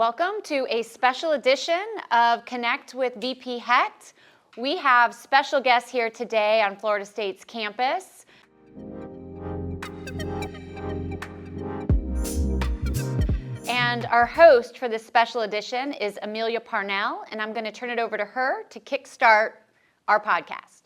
Welcome to a special edition of Connect with VP Hecht. We have special guests here today on Florida State's campus. And our host for this special edition is Amelia Parnell, and I'm going to turn it over to her to kickstart our podcast.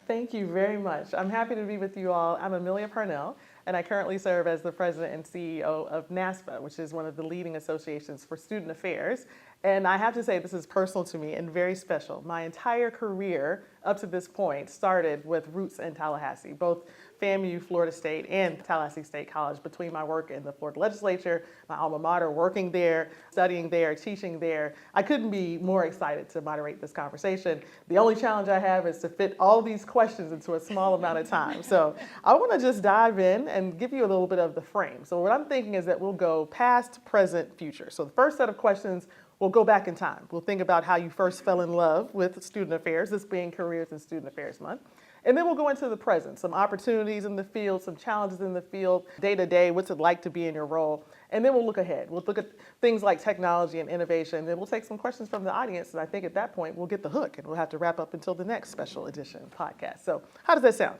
Thank you very much. I'm happy to be with you all. I'm Amelia Parnell, and I currently serve as the President and CEO of NASPA, which is one of the leading associations for student affairs. And I have to say, this is personal to me and very special. My entire career up to this point started with roots in Tallahassee, both FAMU, Florida State, and Tallahassee State College, between my work in the Florida legislature, my alma mater, working there, studying there, teaching there. I couldn't be more excited to moderate this conversation. The only challenge I have is to fit all these questions into a small amount of time. So I want to just dive in and give you a little bit of the frame. So what I'm thinking is that we'll go past, present, future. So the first set of questions, we'll go back in time. We'll think about how you first fell in love with student affairs, this being Careers in Student Affairs Month. And then we'll go into the present, some opportunities in the field, some challenges in the field, day-to-day, what's it like to be in your role. And then we'll look ahead. We'll look at things like technology and innovation. And then we'll take some questions from the audience. And I think at that point, we'll get the hook. And we'll have to wrap up until the next special edition podcast. So how does that sound?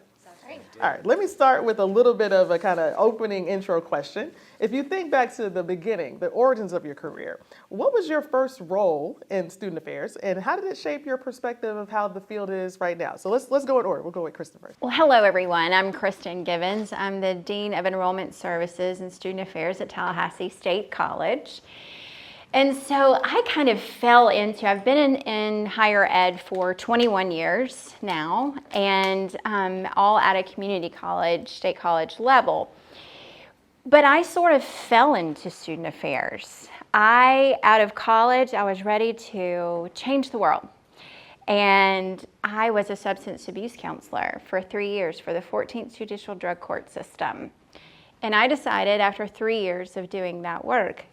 All right, let me start with a little bit of a kind of opening intro question. If you think back to the beginning, the origins of your career, what was your first role in student affairs, and how did it shape your perspective of how the field is right now? So let's go in order. We'll go with Christen first. Well, hello everyone. I'm Christen Givens. I'm the Dean of Enrollment Services and Student Affairs at Tallahassee State College. And so I kind of fell into, I've been in higher ed for 21 years now, and all at a community college, state college level. But I sort of fell into student affairs. Out of college, I was ready to change the world. And I was a substance abuse counselor for 3 years for the 14th Judicial Drug Court System. And I decided after 3 years of doing that work,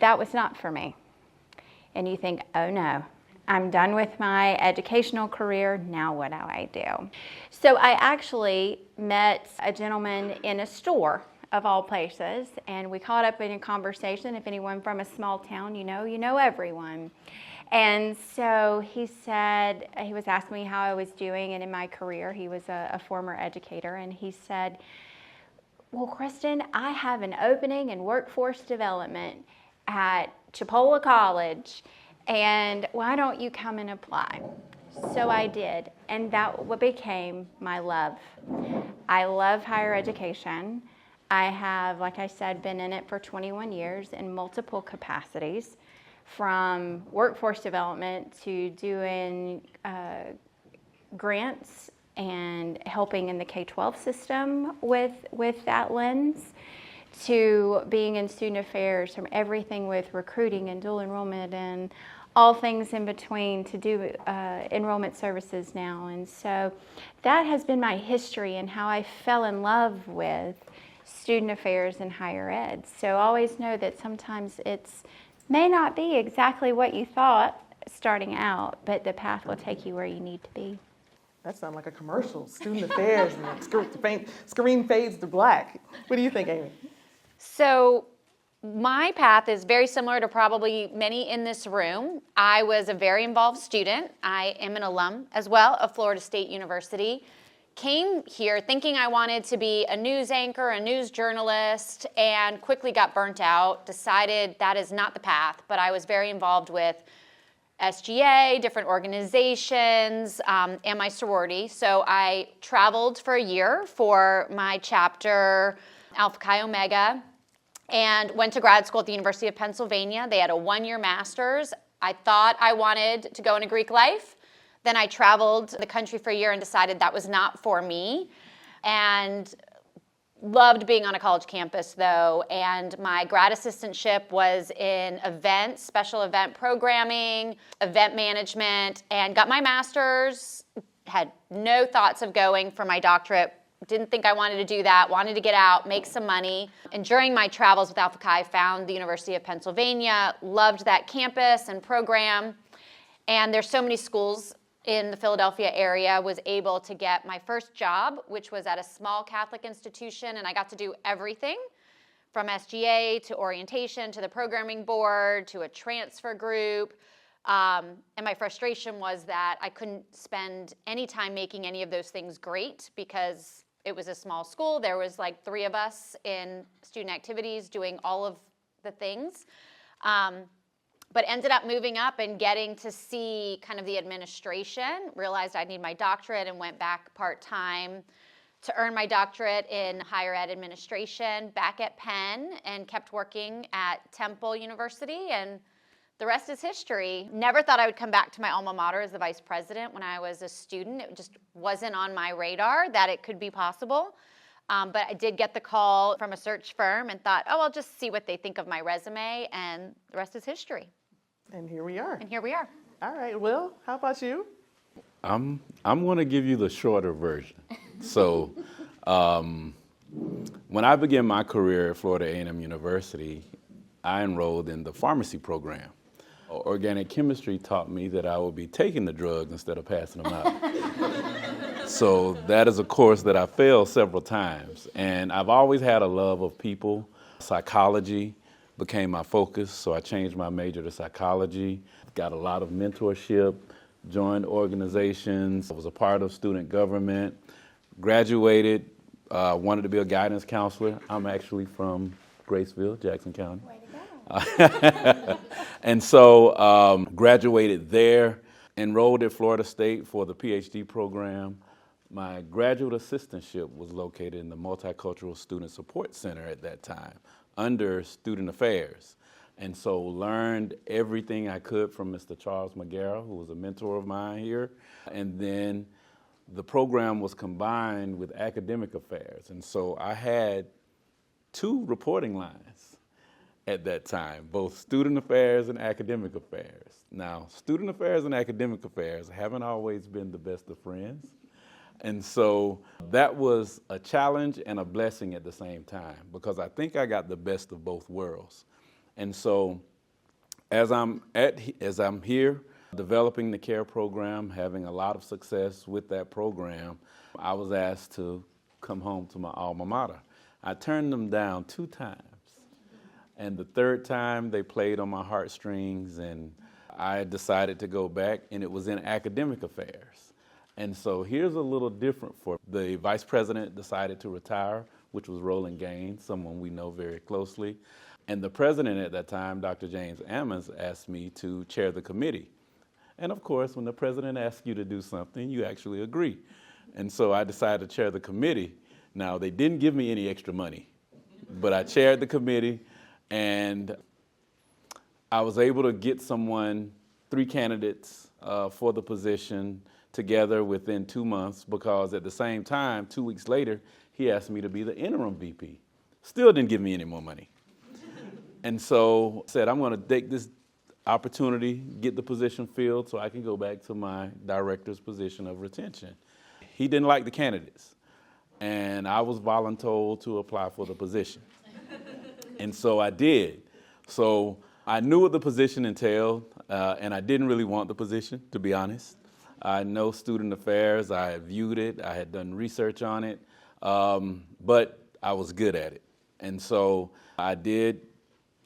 that was not for me. And you think, oh no, I'm done with my educational career, now what do I do? So I actually met a gentleman in a store, of all places, and we caught up in a conversation. If anyone from a small town, you know everyone. And so he was asking me how I was doing and in my career. He was a former educator, and he said, well, Christen, I have an opening in workforce development at Chipola College, and why don't you come and apply? So I did, and that became my love. I love higher education. I have, like I said, been in it for 21 years in multiple capacities, from workforce development to doing grants and helping in the K-12 system with that lens, to being in student affairs, from everything with recruiting and dual enrollment and all things in between, to do enrollment services now. And so that has been my history and how I fell in love with student affairs and higher ed. So always know that sometimes it may not be exactly what you thought starting out, but the path will take you where you need to be. That sounds like a commercial, student affairs, and the screen fades to black. What do you think, Amy? So my path is very similar to probably many in this room. I was a very involved student. I am an alum as well of Florida State University. Came here thinking I wanted to be a news anchor, a news journalist, and quickly got burnt out, decided that is not the path, but I was very involved with SGA, different organizations, and my sorority. So I traveled for a year for my chapter, Alpha Chi Omega, and went to grad school at the University of Pennsylvania. They had a one-year master's. I thought I wanted to go into Greek life. Then I traveled the country for a year and decided that was not for me. And loved being on a college campus though. And my grad assistantship was in events, special event programming, event management, and got my master's. Had no thoughts of going for my doctorate. Didn't think I wanted to do that, wanted to get out, make some money. And during my travels with Alpha Chi, found the University of Pennsylvania, loved that campus and program. And there's so many schools in the Philadelphia area, was able to get my first job, which was at a small Catholic institution, and I got to do everything from SGA to orientation to the programming board to a transfer group. And my frustration was that I couldn't spend any time making any of those things great because it was a small school. There was like 3 of us in student activities doing all of the things. But ended up moving up and getting to see kind of the administration, realized I need my doctorate and went back part-time to earn my doctorate in higher ed administration back at Penn and kept working at Temple University, and the rest is history. Never thought I would come back to my alma mater as the vice president when I was a student. It just wasn't on my radar that it could be possible. But I did get the call from a search firm and thought, oh, I'll just see what they think of my resume, and the rest is history. And here we are. And here we are. All right, Will, how about you? I'm going to give you the shorter version. So when I began my career at Florida A&M University, I enrolled in the pharmacy program. Organic chemistry taught me that I would be taking the drugs instead of passing them out. So that is a course that I failed several times. And I've always had a love of people. Psychology became my focus, so I changed my major to psychology. Got a lot of mentorship, joined organizations, I was a part of student government, graduated, wanted to be a guidance counselor. I'm actually from Graceville, Jackson County. Way to go. And so graduated there, enrolled at Florida State for the PhD program. My graduate assistantship was located in the Multicultural Student Support Center at that time, under Student Affairs. And so learned everything I could from Mr. Charles McGarrett, who was a mentor of mine here. And then the program was combined with academic affairs. And so I had 2 reporting lines at that time, both student affairs and academic affairs. Now, student affairs and academic affairs haven't always been the best of friends. And so that was a challenge and a blessing at the same time, because I think I got the best of both worlds. And so as I'm here developing the CARE program, having a lot of success with that program, I was asked to come home to my alma mater. I turned them down 2 times. And the 3rd time they played on my heartstrings, and I decided to go back, and it was in academic affairs. And so here's a little different for the vice president decided to retire, which was Roland Gaines, someone we know very closely. And the president at that time, Dr. James Ammons, asked me to chair the committee. And of course, when the president asks you to do something, you actually agree. And so I decided to chair the committee. Now, they didn't give me any extra money, but I chaired the committee, and I was able to get 3 candidates for the position together within 2 months, because at the same time, 2 weeks later, he asked me to be the interim VP. Still didn't give me any more money. And so I said, I'm going to take this opportunity, get the position filled so I can go back to my director's position of retention. He didn't like the candidates, and I was voluntold to apply for the position. And so I did. So I knew what the position entailed, and I didn't really want the position, to be honest. I know student affairs, I had viewed it, I had done research on it, but I was good at it. And so I did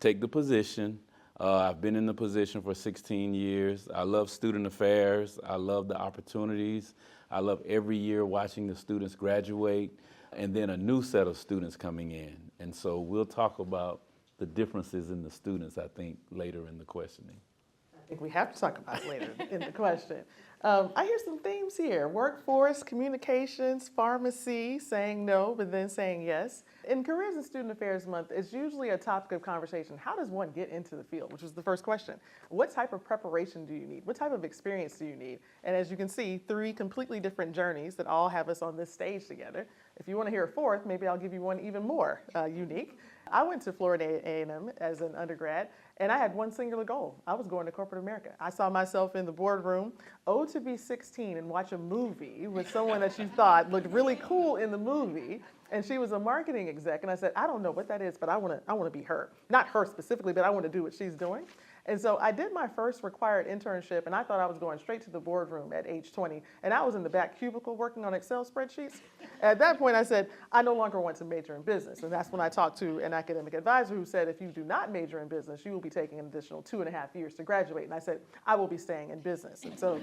take the position. I've been in the position for 16 years. I love student affairs. I love the opportunities. I love every year watching the students graduate and then a new set of students coming in. And so we'll talk about the differences in the students, I think, later in the questioning. I think we have to talk about it later in the question. I hear some themes here: workforce, communications, pharmacy, saying no, but then saying yes. In Careers and Student Affairs Month, it's usually a topic of conversation. How does one get into the field, which was the first question. What type of preparation do you need? What type of experience do you need? And as you can see, 3 completely different journeys that all have us on this stage together. If you want to hear a 4th, maybe I'll give you one even more unique. I went to Florida A&M as an undergrad, and I had one singular goal. I was going to corporate America. I saw myself in the boardroom, to be 16 and watch a movie with someone that you thought looked really cool in the movie, and she was a marketing exec, and I said, I don't know what that is, but I want to be her. Not her specifically, but I want to do what she's doing. And so I did my first required internship, and I thought I was going straight to the boardroom at age 20. And I was in the back cubicle working on Excel spreadsheets. At that point, I said, I no longer want to major in business. And that's when I talked to an academic advisor who said, if you do not major in business, you will be taking an additional 2.5 years to graduate. And I said, I will be staying in business. And so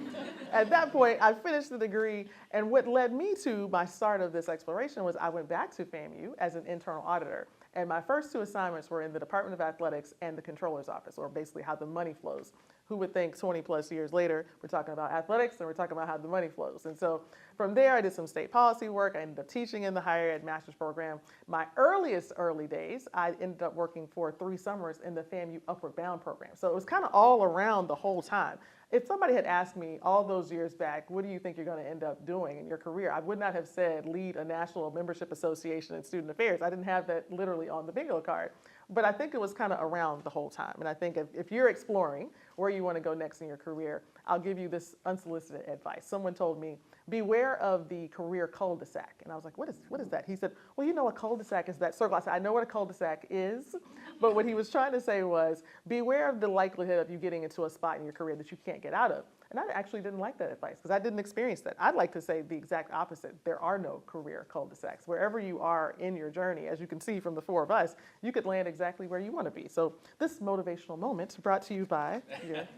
at that point, I finished the degree. And what led me to my start of this exploration was I went back to FAMU as an internal auditor. And my first 2 assignments were in the Department of Athletics and the Controller's Office, or basically how the money flows. Who would think 20 plus years later, we're talking about athletics and we're talking about how the money flows. And so from there, I did some state policy work. I ended up teaching in the higher ed master's program. My early days, I ended up working for 3 summers in the FAMU Upward Bound program. So it was kind of all around the whole time. If somebody had asked me all those years back, what do you think you're going to end up doing in your career? I would not have said lead a national membership association in student affairs. I didn't have that literally on the bingo card. But I think it was kind of around the whole time. And I think if you're exploring where you want to go next in your career, I'll give you this unsolicited advice. Someone told me, beware of the career cul-de-sac. And I was like, what is that? He said, well, you know, a cul-de-sac is that circle. I said, I know what a cul-de-sac is. But what he was trying to say was, beware of the likelihood of you getting into a spot in your career that you can't get out of. And I actually didn't like that advice because I didn't experience that. I'd like to say the exact opposite. There are no career cul-de-sacs. Wherever you are in your journey, as you can see from the 4 of us, you could land exactly where you want to be. So this motivational moment brought to you by your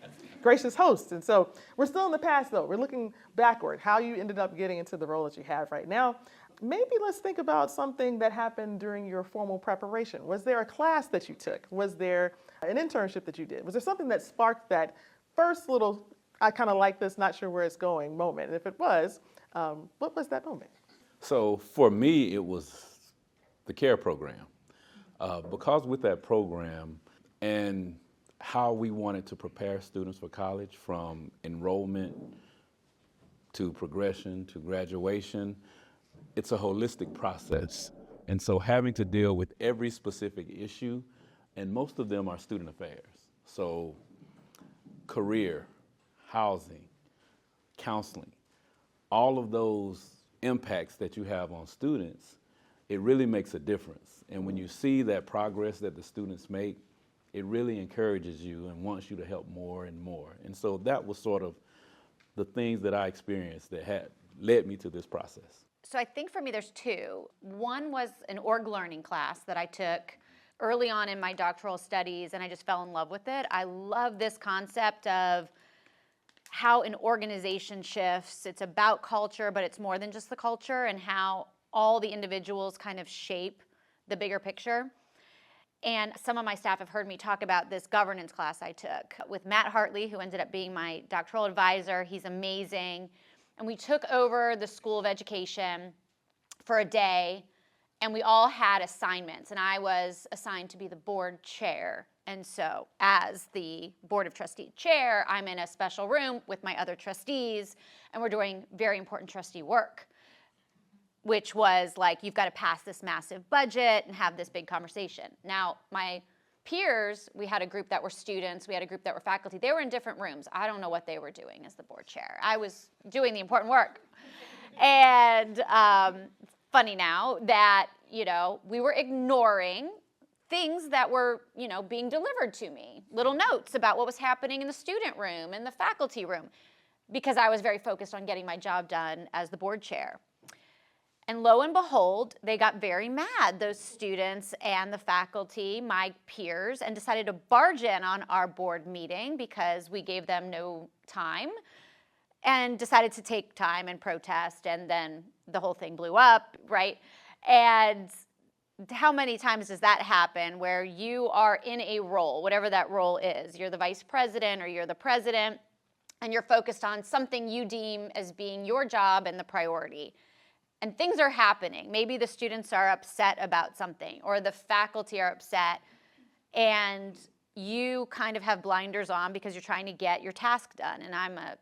gracious host. And so we're still in the past, though. We're looking backward, how you ended up getting into the role that you have right now. Maybe let's think about something that happened during your formal preparation. Was there a class that you took? Was there an internship that you did? Was there something that sparked that first little, I kind of like this, not sure where it's going moment? And if it was, what was that moment? So for me, it was the CARE program. Because with that program and how we wanted to prepare students for college, from enrollment to progression to graduation, it's a holistic process. And so having to deal with every specific issue, and most of them are student affairs. So career, housing, counseling, all of those impacts that you have on students, it really makes a difference. And when you see that progress that the students make, it really encourages you and wants you to help more and more. And so that was sort of the things that I experienced that had led me to this process. So I think for me there's 2. One was an org learning class that I took early on in my doctoral studies, and I just fell in love with it. I love this concept of how an organization shifts. It's about culture, but it's more than just the culture, and how all the individuals kind of shape the bigger picture. And some of my staff have heard me talk about this governance class I took with Matt Hartley, who ended up being my doctoral advisor. He's amazing. And we took over the School of Education for a day, and we all had assignments. And I was assigned to be the board chair. And so as the Board of Trustee chair, I'm in a special room with my other trustees, and we're doing very important trustee work, which was like, you've got to pass this massive budget and have this big conversation. Now, my peers, we had a group that were students, we had a group that were faculty. They were in different rooms. I don't know what they were doing as the board chair. I was doing the important work. And funny now that, you know, we were ignoring things that were, you know, being delivered to me, little notes about what was happening in the student room and the faculty room, because I was very focused on getting my job done as the board chair. And lo and behold, they got very mad, those students and the faculty, my peers, and decided to barge in on our board meeting because we gave them no time, and decided to take time and protest, and then the whole thing blew up, right? And how many times does that happen where you are in a role, whatever that role is, you're the vice president or you're the president, and you're focused on something you deem as being your job and the priority. And things are happening. Maybe the students are upset about something, or the faculty are upset, and you kind of have blinders on because you're trying to get your task done. And I'm a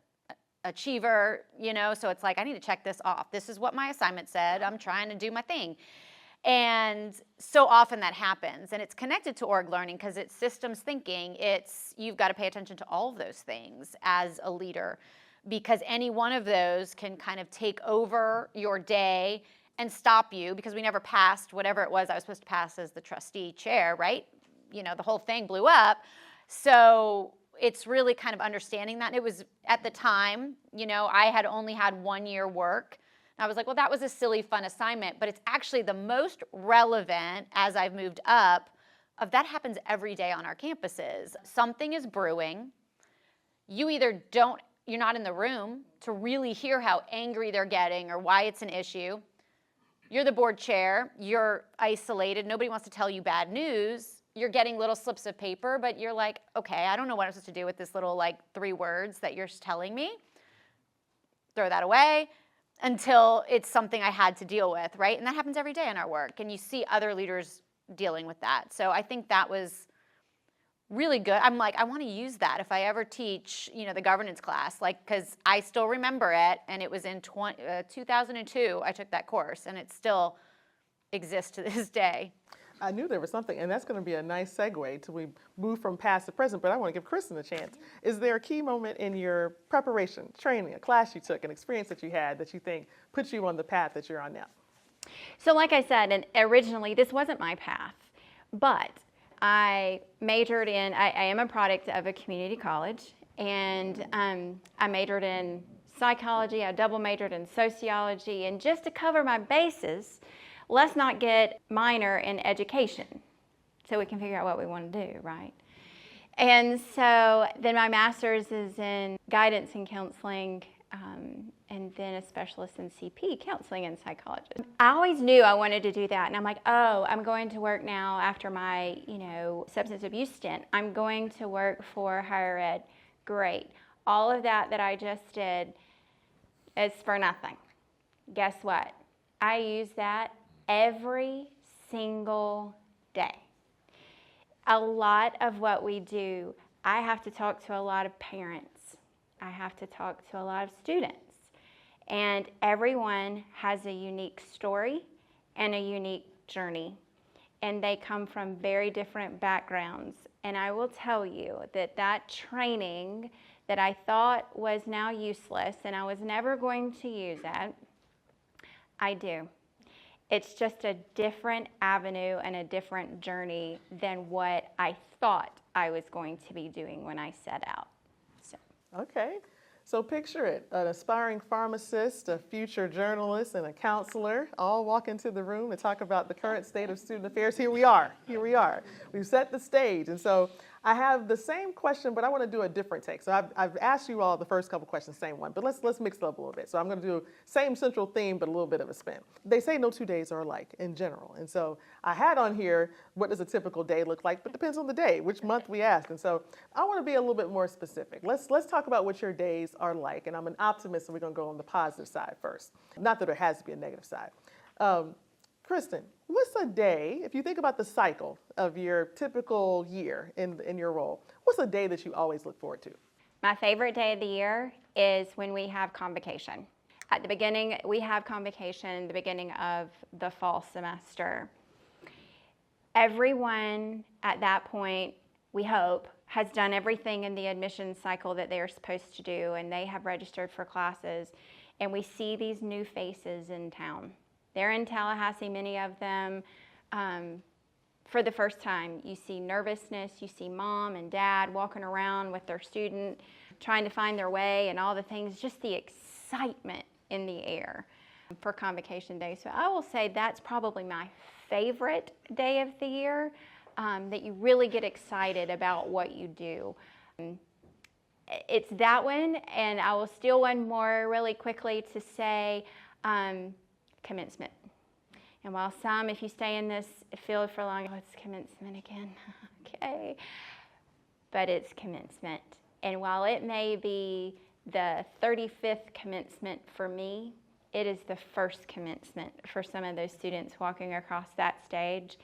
achiever, you know, so it's like, I need to check this off. This is what my assignment said. I'm trying to do my thing. And so often that happens, and it's connected to org learning because it's systems thinking. You've got to pay attention to all of those things as a leader, because any one of those can kind of take over your day and stop you, because we never passed whatever it was I was supposed to pass as the trustee chair, right? You know, the whole thing blew up. So it's really kind of understanding that. And it was at the time, I had only had 1 year work. And I was like, well, that was a silly, fun assignment. But it's actually the most relevant as I've moved up of that happens every day on our campuses. Something is brewing. You either you're not in the room to really hear how angry they're getting or why it's an issue. You're the board chair, you're isolated, nobody wants to tell you bad news. You're getting little slips of paper, but you're like, okay, I don't know what I'm supposed to do with this little 3 words that you're telling me. Throw that away until it's something I had to deal with, right? And that happens every day in our work, and you see other leaders dealing with that. So I think that was really good. I'm like, I want to use that if I ever teach, the governance class, because I still remember it, and it was in 2002 I took that course, and it still exists to this day. I knew there was something, and that's going to be a nice segue till we move from past to present, but I want to give Christen a chance. Is there a key moment in your preparation, training, a class you took, an experience that you had that you think puts you on the path that you're on now? So like I said, and originally this wasn't my path, but I majored in, I am a product of a community college, and I majored in psychology, I double majored in sociology, and just to cover my bases, let's not get minor in education so we can figure out what we want to do, right? And so then my master's is in guidance and counseling, and then a specialist in CP, counseling and psychology. I always knew I wanted to do that, and I'm like, oh, I'm going to work now after my, substance abuse stint. I'm going to work for higher ed. Great. All of that I just did is for nothing. Guess what? I use that every single day. A lot of what we do, I have to talk to a lot of parents. I have to talk to a lot of students. And everyone has a unique story and a unique journey. And they come from very different backgrounds. And I will tell you that training that I thought was now useless and I was never going to use it, I do. It's just a different avenue and a different journey than what I thought I was going to be doing when I set out. Okay, so picture it, an aspiring pharmacist, a future journalist, and a counselor all walk into the room to talk about the current state of student affairs. Here we are. We've set the stage. And so I have the same question, but I want to do a different take. So I've asked you all the first couple questions, same one, but let's mix it up a little bit. So I'm going to do same central theme, but a little bit of a spin. They say no 2 days are alike in general. And so I had on here, what does a typical day look like? But it depends on the day, which month we ask. And so I want to be a little bit more specific. Let's talk about what your days are like. And I'm an optimist, so we're going to go on the positive side first. Not that there has to be a negative side. Christen, what's a day, if you think about the cycle of your typical year in your role, what's a day that you always look forward to? My favorite day of the year is when we have convocation. At the beginning, we have convocation, the beginning of the fall semester. Everyone at that point, we hope, has done everything in the admission cycle that they are supposed to do, and they have registered for classes, and we see these new faces in town. They're in Tallahassee, many of them, for the first time. You see nervousness, you see mom and dad walking around with their student, trying to find their way and all the things, just the excitement in the air for Convocation Day. So I will say that's probably my favorite day of the year, that you really get excited about what you do. It's that one, and I will steal one more really quickly to say, commencement. And while some, if you stay in this field for long, it's commencement again, okay. But it's commencement. And while it may be the 35th commencement for me, it is the first commencement for some of those students walking across that stage.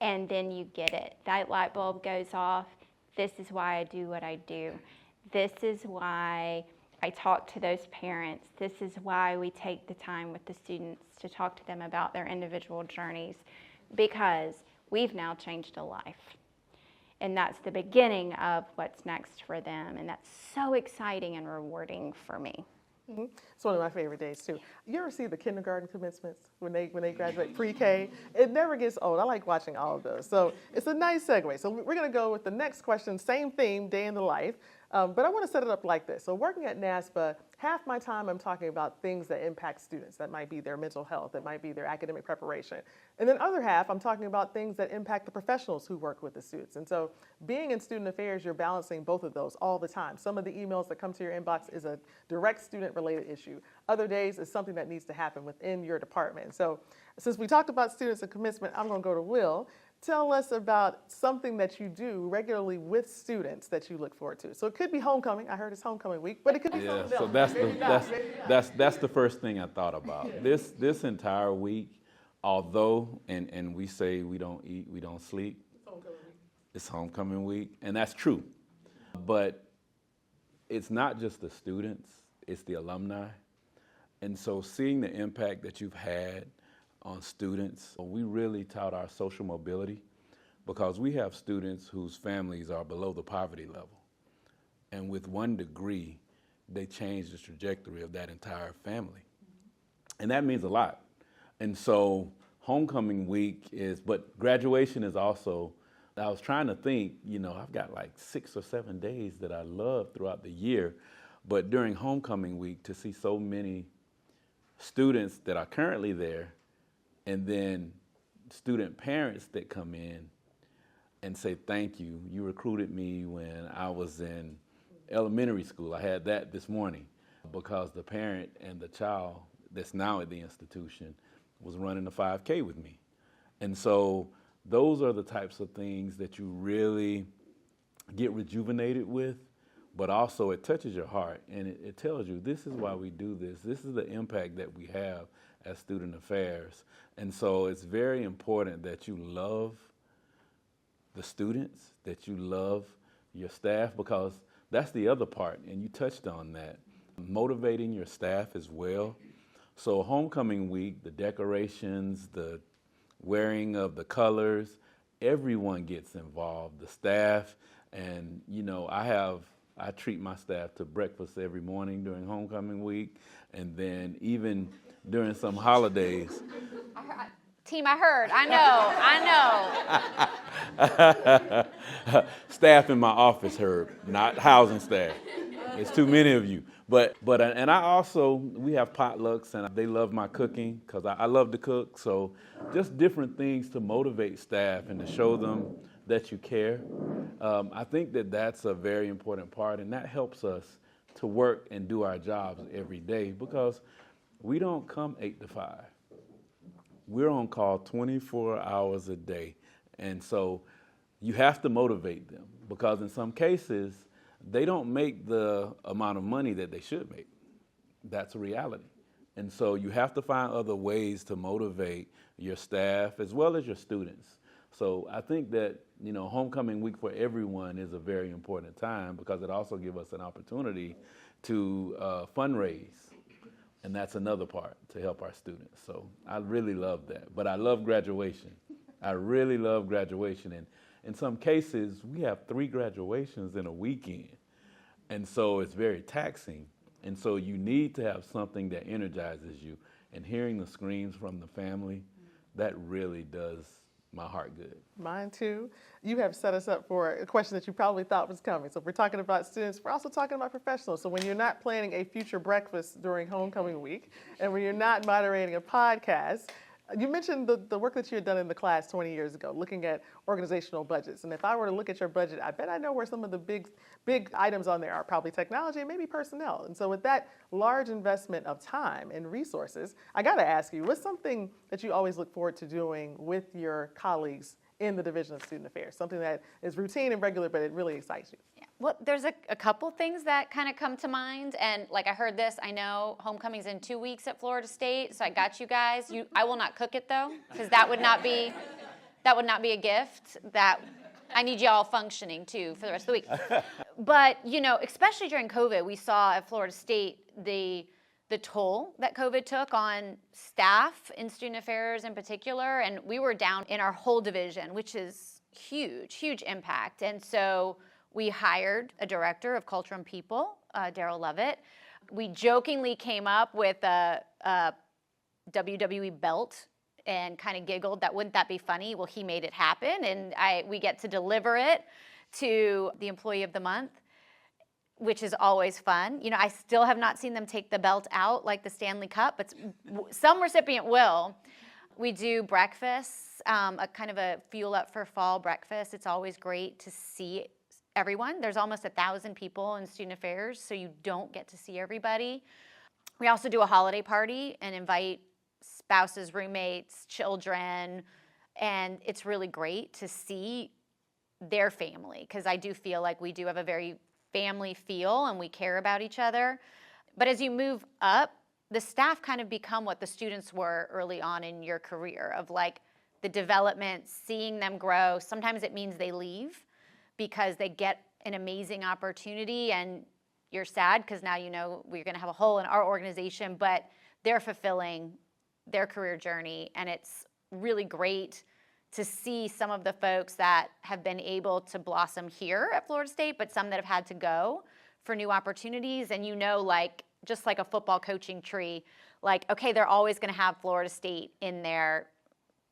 And then you get it. That light bulb goes off. This is why I do what I do. This is why I talk to those parents. This is why we take the time with the students to talk to them about their individual journeys, because we've now changed a life. And that's the beginning of what's next for them. And that's so exciting and rewarding for me. It's one of my favorite days too. You ever see the kindergarten commencements when they graduate pre-K? It never gets old. I like watching all of those. So it's a nice segue. So we're going to go with the next question, same theme, day in the life. But I want to set it up like this. So working at NASPA, half my time I'm talking about things that impact students. That might be their mental health, that might be their academic preparation. And then other half, I'm talking about things that impact the professionals who work with the students. And so being in student affairs, you're balancing both of those all the time. Some of the emails that come to your inbox is a direct student-related issue. Other days is something that needs to happen within your department. And so since we talked about students and commencement, I'm going to go to Will. Tell us about something that you do regularly with students that you look forward to. So it could be homecoming. I heard it's homecoming week, but it could be something else. So that's the first thing I thought about. This entire week, although and we say we don't eat, we don't sleep. It's homecoming week, and that's true. But it's not just the students, it's the alumni. And so seeing the impact that you've had on students, we really tout our social mobility because we have students whose families are below the poverty level. And with 1 degree, they change the trajectory of that entire family. And that means a lot. And so homecoming week but graduation is also, I was trying to think, I've got like 6 or 7 days that I love throughout the year, but during homecoming week to see so many students that are currently there and then student parents that come in and say, thank you. You recruited me when I was in elementary school. I had that this morning because the parent and the child that's now at the institution was running the 5K with me. And so those are the types of things that you really get rejuvenated with, but also it touches your heart and it tells you this is why we do this. This is the impact that we have as Student Affairs. And so it's very important that you love the students, that you love your staff, because that's the other part, and you touched on that. Motivating your staff as well. So homecoming week, the decorations, the wearing of the colors, everyone gets involved, the staff, and I treat my staff to breakfast every morning during homecoming week, and then even during some holidays. Team, I heard. I know. Staff in my office heard, not housing staff. It's too many of you. But we have potlucks, and they love my cooking because I love to cook. So just different things to motivate staff and to show them that you care. I think that's a very important part, and that helps us to work and do our jobs every day because we don't come 8 to 5. We're on call 24 hours a day. And so you have to motivate them because in some cases, they don't make the amount of money that they should make. That's a reality. And so you have to find other ways to motivate your staff as well as your students. So I think that, homecoming week for everyone is a very important time because it also gives us an opportunity to fundraise. And that's another part to help our students. So I really love that. But I love graduation. I really love graduation. And in some cases, we have 3 graduations in a weekend. And so it's very taxing. And so you need to have something that energizes you. And hearing the screams from the family, that really does my heart good. Mine too. You have set us up for a question that you probably thought was coming. So if we're talking about students, we're also talking about professionals. So when you're not planning a future breakfast during homecoming week, and when you're not moderating a podcast, you mentioned the work that you had done in the class 20 years ago, looking at organizational budgets. And if I were to look at your budget, I bet I know where some of the big items on there are probably technology and maybe personnel. And so with that large investment of time and resources, I got to ask you, what's something that you always look forward to doing with your colleagues in the Division of Student Affairs? Something that is routine and regular, but it really excites you. Yeah. Well, there's a couple things that kind of come to mind. And like I heard this, I know homecoming's in 2 weeks at Florida State, so I got you guys. I will not cook it though, because that would not be a gift. That I need y'all functioning too for the rest of the week. But especially during COVID, we saw at Florida State the toll that COVID took on staff in student affairs in particular, and we were down in our whole division, which is huge impact. And so we hired a director of culture and people, Daryl Lovett. We jokingly came up with a WWE belt and kind of giggled that wouldn't that be funny? Well, he made it happen, and we get to deliver it to the Employee of the Month, which is always fun. You know, I still have not seen them take the belt out like the Stanley Cup, but some recipient will. We do breakfasts, a kind of a fuel up for fall breakfast. It's always great to see everyone. There's almost 1,000 people in Student Affairs, so you don't get to see everybody. We also do a holiday party and invite spouses, roommates, children, and it's really great to see their family, because I do feel like we do have a very family feel and we care about each other. But as you move up, the staff kind of become what the students were early on in your career, of like the development, seeing them grow. Sometimes it means they leave because they get an amazing opportunity and you're sad because now you know we're going to have a hole in our organization, but they're fulfilling their career journey, and it's really great to see some of the folks that have been able to blossom here at Florida State, but some that have had to go for new opportunities. And you know, like, just like a football coaching tree, like, okay, they're always going to have Florida State in their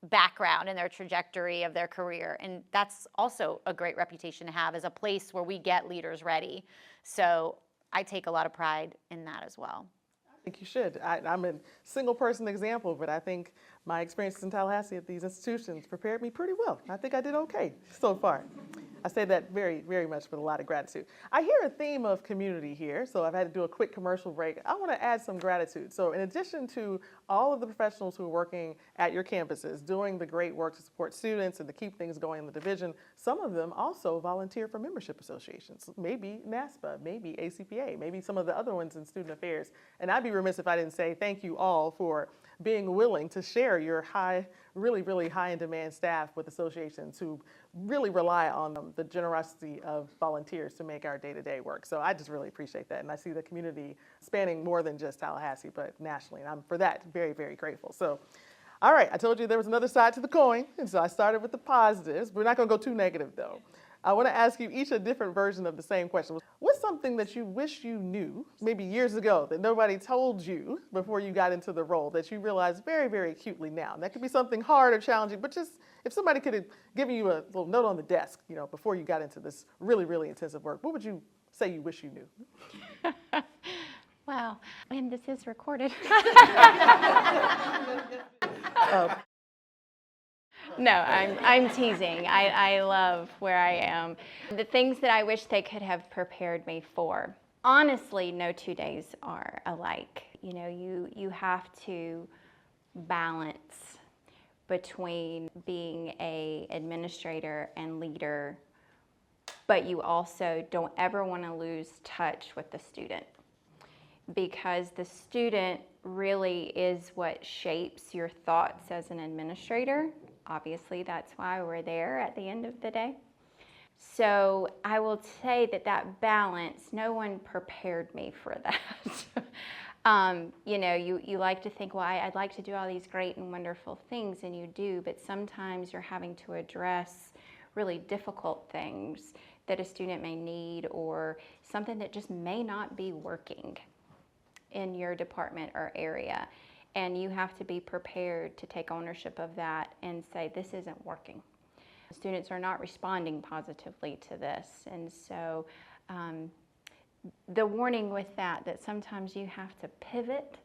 background and their trajectory of their career. And that's also a great reputation to have, as a place where we get leaders ready. So I take a lot of pride in that as well. I think you should. I'm a single person example, but I think my experiences in Tallahassee at these institutions prepared me pretty well. I think I did okay so far. I say that very, very much with a lot of gratitude. I hear a theme of community here, so I've had to do a quick commercial break. I want to add some gratitude. So in addition to all of the professionals who are working at your campuses, doing the great work to support students and to keep things going in the division, some of them also volunteer for membership associations, maybe NASPA, maybe ACPA, maybe some of the other ones in Student Affairs. And I'd be remiss if I didn't say thank you all for being willing to share your really, really high in demand staff with associations who really rely on the generosity of volunteers to make our day-to-day work. So I just really appreciate that. And I see the community spanning more than just Tallahassee, but nationally. And I'm, for that, very, very grateful. So, all right, I told you there was another side to the coin. And so I started with the positives. We're not going to go too negative, though. I want to ask you each a different version of the same question. What's something that you wish you knew maybe years ago that nobody told you before you got into the role that you realize very, very acutely now? And that could be something hard or challenging, but just if somebody could have given you a little note on the desk, you know, before you got into this really, really intensive work, what would you say you wish you knew? Wow, and this is recorded. No, I'm teasing. I love where I am. The things that I wish they could have prepared me for. Honestly, no 2 days are alike. You know, you have to balance between being an administrator and leader, but you also don't ever want to lose touch with the student, because the student really is what shapes your thoughts as an administrator. Obviously, that's why we're there at the end of the day. So I will say that balance, no one prepared me for that. You know, you like to think, well, I'd like to do all these great and wonderful things, and you do, but sometimes you're having to address really difficult things that a student may need, or something that just may not be working in your department or area. And you have to be prepared to take ownership of that and say, this isn't working. Students are not responding positively to this. And so the warning with that sometimes you have to pivot,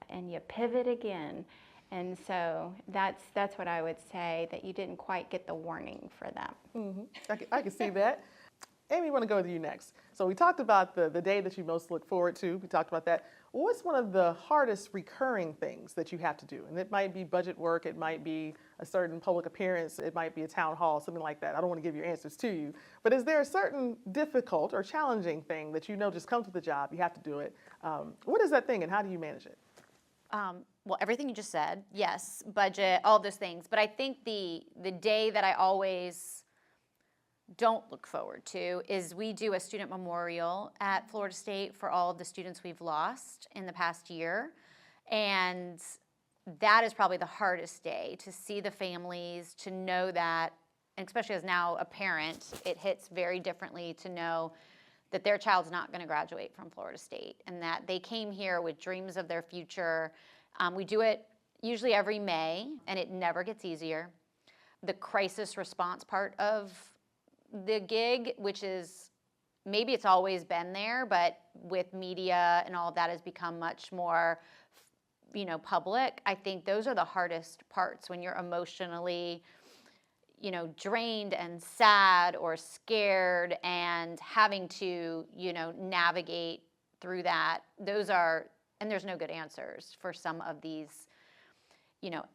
and you pivot again. And so that's what I would say, that you didn't quite get the warning for that. Mm-hmm. I can see that. Amy, I want to go to you next. So we talked about the day that you most look forward to. We talked about that. What's one of the hardest recurring things that you have to do? And it might be budget work, it might be a certain public appearance, it might be a town hall, something like that. I don't want to give your answers to you. But is there a certain difficult or challenging thing that you know just comes with the job, you have to do it? What is that thing, and how do you manage it? Well, everything you just said, yes, budget, all those things. But I think the day that I always don't look forward to is we do a student memorial at Florida State for all of the students we've lost in the past year. And that is probably the hardest day, to see the families, to know that, and especially as now a parent, it hits very differently to know that their child's not going to graduate from Florida State and that they came here with dreams of their future. We do it usually every May, and it never gets easier. The crisis response part of the gig, which is maybe it's always been there, but with media and all of that has become much more, public. I think those are the hardest parts when you're emotionally, drained and sad or scared and having to, navigate through that. And there's no good answers for some of these,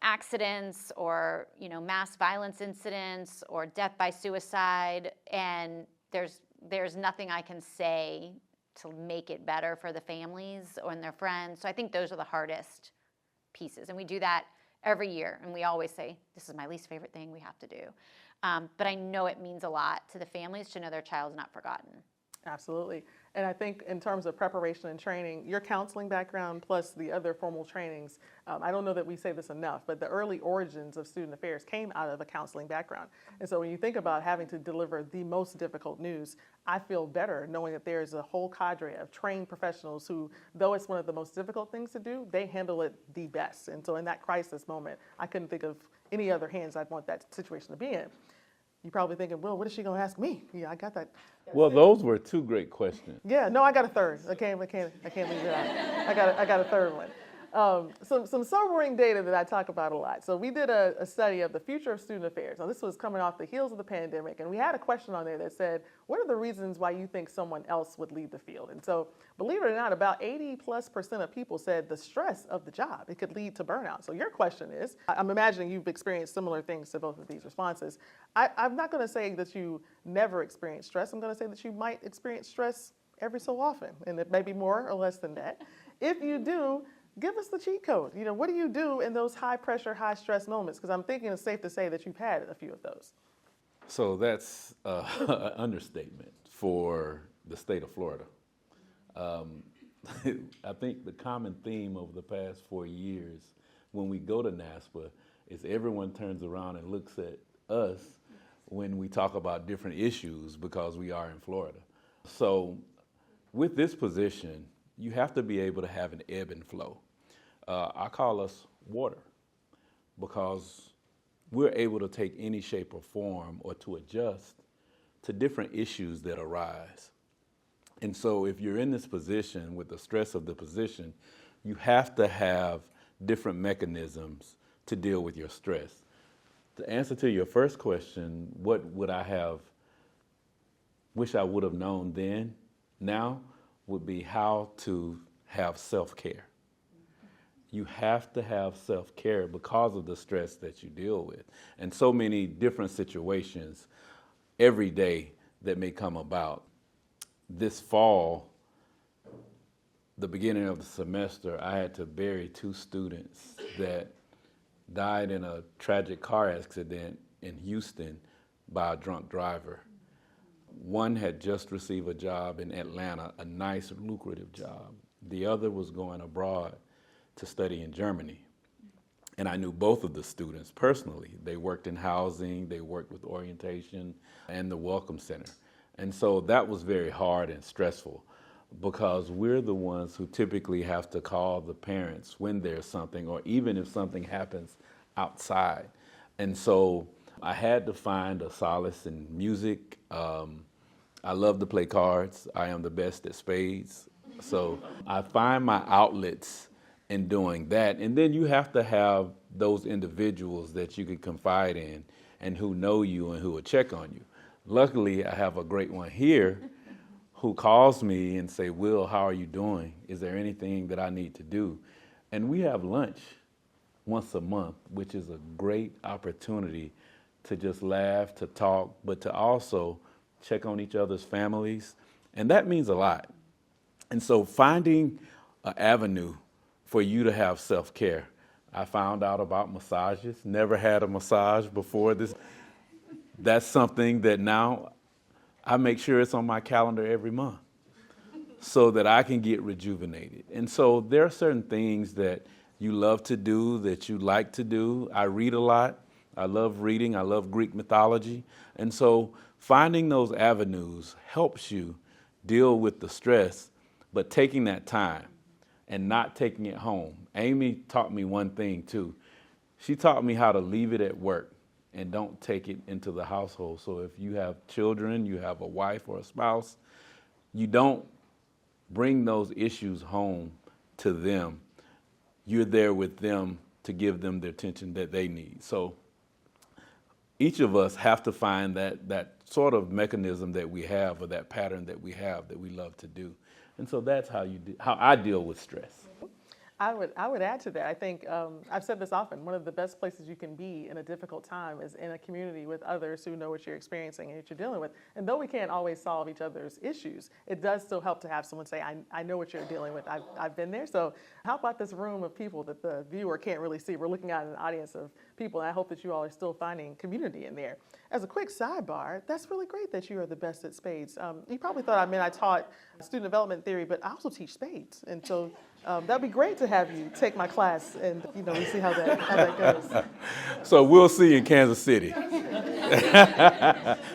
accidents or, mass violence incidents or death by suicide. And there's nothing I can say to make it better for the families and their friends. So I think those are the hardest pieces. And we do that every year. And we always say, this is my least favorite thing we have to do. But I know it means a lot to the families to know their child's not forgotten. Absolutely. And I think in terms of preparation and training, your counseling background plus the other formal trainings, I don't know that we say this enough, but the early origins of student affairs came out of a counseling background. And so when you think about having to deliver the most difficult news, I feel better knowing that there's a whole cadre of trained professionals who, though it's one of the most difficult things to do, they handle it the best. And so in that crisis moment, I couldn't think of any other hands I'd want that situation to be in. You're probably thinking, well, what is she going to ask me? Yeah, I got that. Well, those were two great questions. Yeah, no, I got a third. I can't leave it out. I got a third one. Some sobering data that I talk about a lot. So we did a study of the future of student affairs. Now, this was coming off the heels of the pandemic, and we had a question on there that said, what are the reasons why you think someone else would leave the field? And so, believe it or not, about 80+% of people said the stress of the job, it could lead to burnout. So your question is, I'm imagining you've experienced similar things to both of these responses. I'm not going to say that you never experience stress. I'm going to say that you might experience stress every so often, and it may be more or less than that. If you do, give us the cheat code. What do you do in those high pressure, high stress moments? Because I'm thinking it's safe to say that you've had a few of those. So that's an understatement for the state of Florida. I think the common theme over the past 4 years when we go to NASPA is everyone turns around and looks at us when we talk about different issues because we are in Florida. So with this position, you have to be able to have an ebb and flow. I call us water because we're able to take any shape or form or to adjust to different issues that arise. And so if you're in this position with the stress of the position, you have to have different mechanisms to deal with your stress. The answer to your first question, what would I wish I would have known then, now, would be how to have self-care. You have to have self-care because of the stress that you deal with. And so many different situations every day that may come about. This fall, the beginning of the semester, I had to bury 2 students that died in a tragic car accident in Houston by a drunk driver. One had just received a job in Atlanta, a nice, lucrative job. The other was going abroad to study in Germany. And I knew both of the students personally. They worked in housing, they worked with orientation and the Welcome Center. And so that was very hard and stressful because we're the ones who typically have to call the parents when there's something or even if something happens outside. And so I had to find a solace in music. I love to play cards. I am the best at spades. So I find my outlets in doing that. And then you have to have those individuals that you can confide in and who know you and who will check on you. Luckily, I have a great one here who calls me and say, Will, how are you doing? Is there anything that I need to do? And we have lunch once a month, which is a great opportunity to just laugh, to talk, but to also check on each other's families. And that means a lot. And so finding an avenue for you to have self-care. I found out about massages, never had a massage before this. That's something that now I make sure it's on my calendar every month so that I can get rejuvenated. And so there are certain things that you love to do, that you like to do. I read a lot. I love reading. I love Greek mythology. And so finding those avenues helps you deal with the stress, but taking that time and not taking it home. Amy taught me one thing too. She taught me how to leave it at work and don't take it into the household. So if you have children, you have a wife or a spouse, you don't bring those issues home to them. You're there with them to give them the attention that they need. So each of us have to find that sort of mechanism that we have, or that pattern that we have that we love to do. And so that's how I deal with stress. I would add to that. I think I've said this often. One of the best places you can be in a difficult time is in a community with others who know what you're experiencing and what you're dealing with. And though we can't always solve each other's issues, it does still help to have someone say, I know what you're dealing with. I've been there. So how about this room of people that the viewer can't really see? We're looking at an audience of people, and I hope that you all are still finding community in there. As a quick sidebar, that's really great that you are the best at spades. You probably thought I taught student development theory, but I also teach spades. And so that'd be great to have you take my class, and we see how that goes. So we'll see you in Kansas City.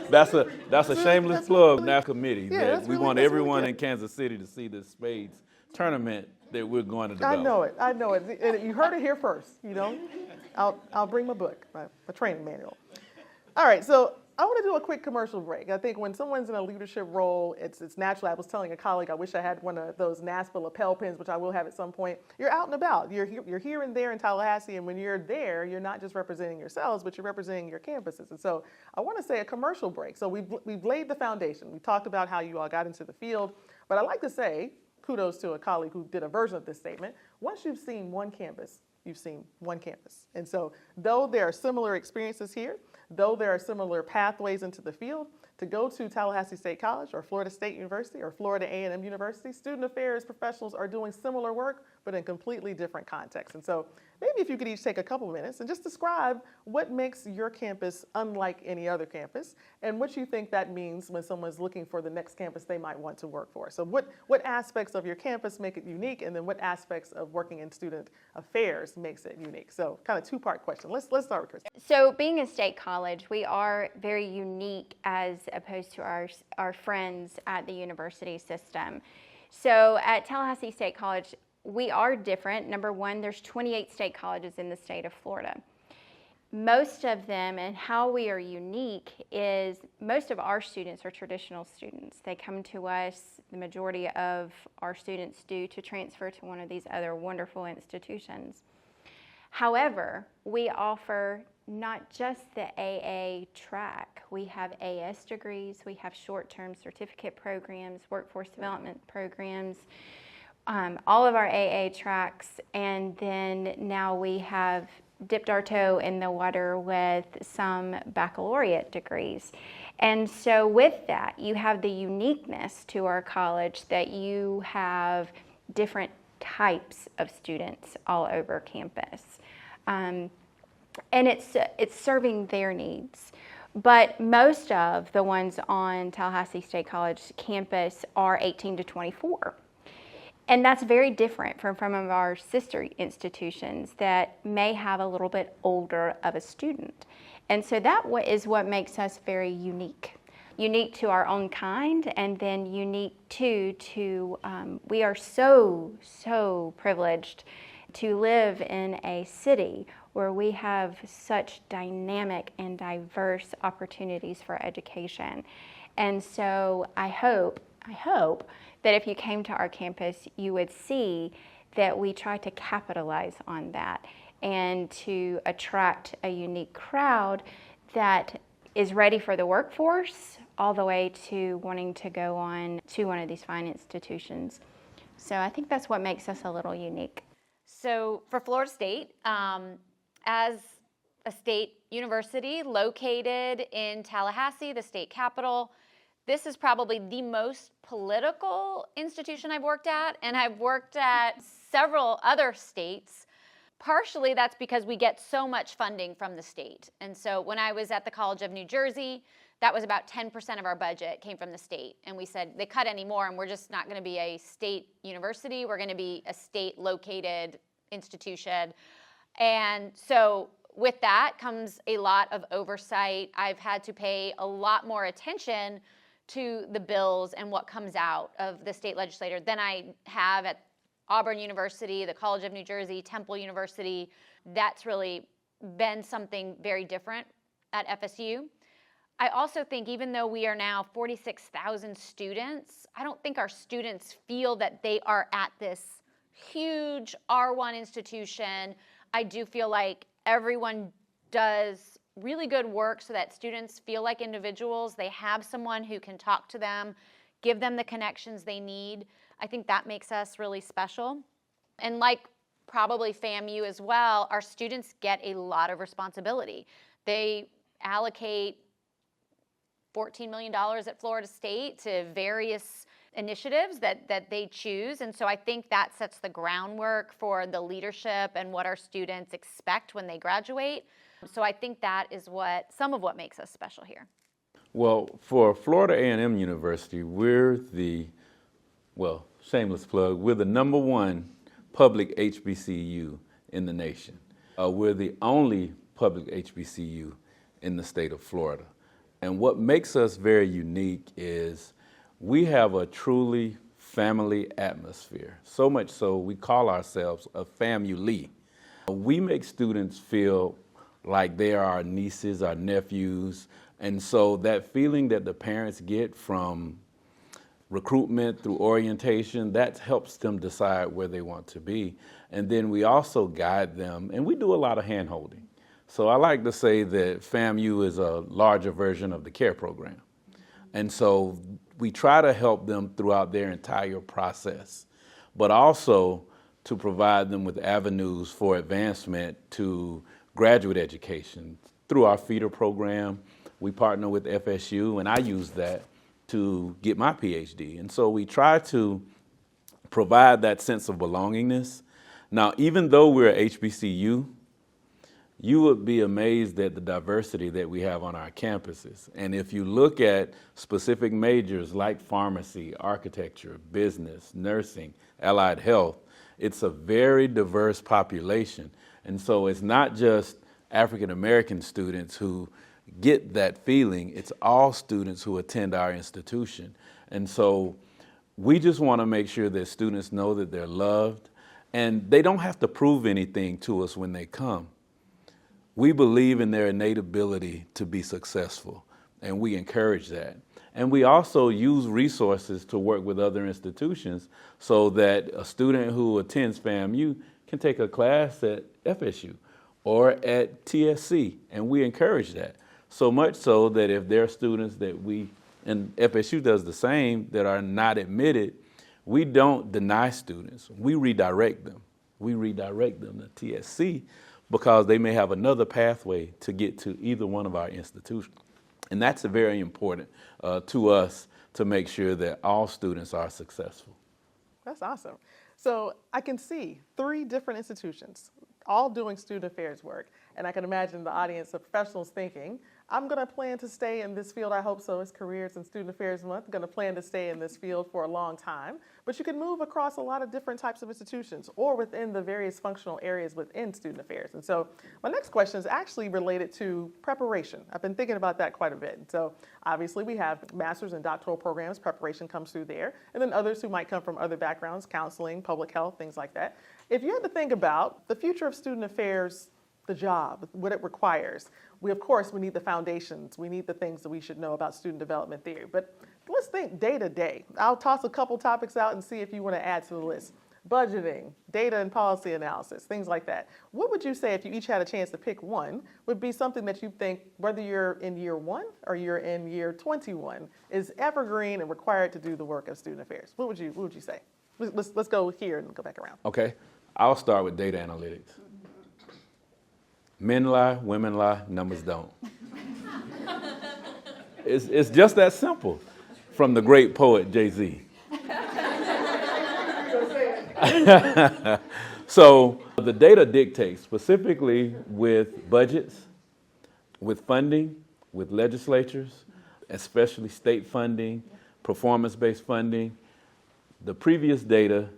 That's a shameless plug. NASPA committee. Yeah, that we want that's everyone really in Kansas City to see this spades tournament that we're going to develop. I know it. And you heard it here first. I'll bring my book, my training manual. All right, so I want to do a quick commercial break. I think when someone's in a leadership role, it's natural. I was telling a colleague, I wish I had one of those NASPA lapel pins, which I will have at some point. You're out and about. You're here and there in Tallahassee, and when you're there, you're not just representing yourselves, but you're representing your campuses. And so I want to say a commercial break. So we've laid the foundation. We talked about how you all got into the field, but I like to say, kudos to a colleague who did a version of this statement. Once you've seen one campus, you've seen one campus. And so though there are similar experiences here, though there are similar pathways into the field, to go to Tallahassee State College or Florida State University or Florida A&M University, student affairs professionals are doing similar work, but in completely different contexts. And so maybe if you could each take a couple minutes and just describe what makes your campus unlike any other campus, and what you think that means when someone's looking for the next campus they might want to work for. So what aspects of your campus make it unique, and then what aspects of working in student affairs makes it unique? So kind of two-part question. Let's start with Christen. So being a state college, we are very unique as opposed to our friends at the university system. So at Tallahassee State College, we are different. Number one, there's 28 state colleges in the state of Florida. Most of them, and how we are unique, is most of our students are traditional students. They come to us, the majority of our students do, to transfer to one of these other wonderful institutions. However, we offer not just the AA track. We have AS degrees, we have short-term certificate programs, workforce development programs, all of our AA tracks, and then now we have dipped our toe in the water with some baccalaureate degrees. And so with that, you have the uniqueness to our college that you have different types of students all over campus. And it's serving their needs. But most of the ones on Tallahassee State College campus are 18 to 24. And that's very different from some of our sister institutions that may have a little bit older of a student. And so that is what makes us very unique. Unique to our own kind, and then unique to we are so privileged to live in a city where we have such dynamic and diverse opportunities for education. And so I hope that if you came to our campus, you would see that we try to capitalize on that and to attract a unique crowd that is ready for the workforce, all the way to wanting to go on to one of these fine institutions. So I think that's what makes us a little unique. So for Florida State, as a state university located in Tallahassee, the state capital, this is probably the most political institution I've worked at, and I've worked at several other states. Partially that's because we get so much funding from the state. And so when I was at the College of New Jersey, that was about 10% of our budget came from the state. And we said, they cut any more and we're just not gonna be a state university, we're gonna be a state located institution. And so with that comes a lot of oversight. I've had to pay a lot more attention to the bills and what comes out of the state legislature than I have at Auburn University, the College of New Jersey, Temple University. That's really been something very different at FSU. I also think even though we are now 46,000 students, I don't think our students feel that they are at this huge R1 institution. I do feel like everyone does really good work so that students feel like individuals. They have someone who can talk to them, give them the connections they need. I think that makes us really special. And like probably FAMU as well, our students get a lot of responsibility. They allocate $14 million at Florida State to various initiatives that they choose. And so I think that sets the groundwork for the leadership and what our students expect when they graduate. So I think that is some of what makes us special here. Well, for Florida A&M University, we're shameless plug, we're the #1 public HBCU in the nation. We're the only public HBCU in the state of Florida. And what makes us very unique is we have a truly family atmosphere. So much so, we call ourselves a family. We make students feel like they are our nieces, our nephews. And so that feeling that the parents get from recruitment through orientation, that helps them decide where they want to be. And then we also guide them, and we do a lot of hand-holding. So I like to say that FAMU is a larger version of the CARE program. And so we try to help them throughout their entire process, but also to provide them with avenues for advancement to graduate education. Through our feeder program, we partner with FSU, and I use that to get my PhD. And so we try to provide that sense of belongingness. Now, even though we're a HBCU, you would be amazed at the diversity that we have on our campuses. And if you look at specific majors like pharmacy, architecture, business, nursing, allied health, it's a very diverse population. And so it's not just African American students who get that feeling, it's all students who attend our institution. And so we just want to make sure that students know that they're loved, and they don't have to prove anything to us when they come. We believe in their innate ability to be successful, and we encourage that. And we also use resources to work with other institutions so that a student who attends FAMU can take a class at FSU or at TSC, and we encourage that. So much so that if there are students and FSU does the same, that are not admitted, we don't deny students. We redirect them. We redirect them to TSC because they may have another pathway to get to either one of our institutions. And that's very important to us to make sure that all students are successful. That's awesome. So I can see 3 different institutions all doing student affairs work. And I can imagine the audience of professionals thinking, I'm going to plan to stay in this field. I hope so. It's Careers in Student Affairs Month. I'm going to plan to stay in this field for a long time. But you can move across a lot of different types of institutions or within the various functional areas within student affairs. And so my next question is actually related to preparation. I've been thinking about that quite a bit. So obviously we have master's and doctoral programs. Preparation comes through there. And then others who might come from other backgrounds, counseling, public health, things like that. If you had to think about the future of student affairs, the job, what it requires, we need the foundations. We need the things that we should know about student development theory. But let's think day to day. I'll toss a couple topics out and see if you want to add to the list. Budgeting, data and policy analysis, things like that. What would you say, if you each had a chance to pick one, would be something that you think, whether you're in year 1 or you're in year 21, is evergreen and required to do the work of student affairs? What would you say? Let's go here and go back around. Okay, I'll start with data analytics. Men lie, women lie, numbers don't. It's just that simple, from the great poet Jay-Z. So the data dictates, specifically with budgets, with funding, with legislatures, especially state funding, performance-based funding. The previous data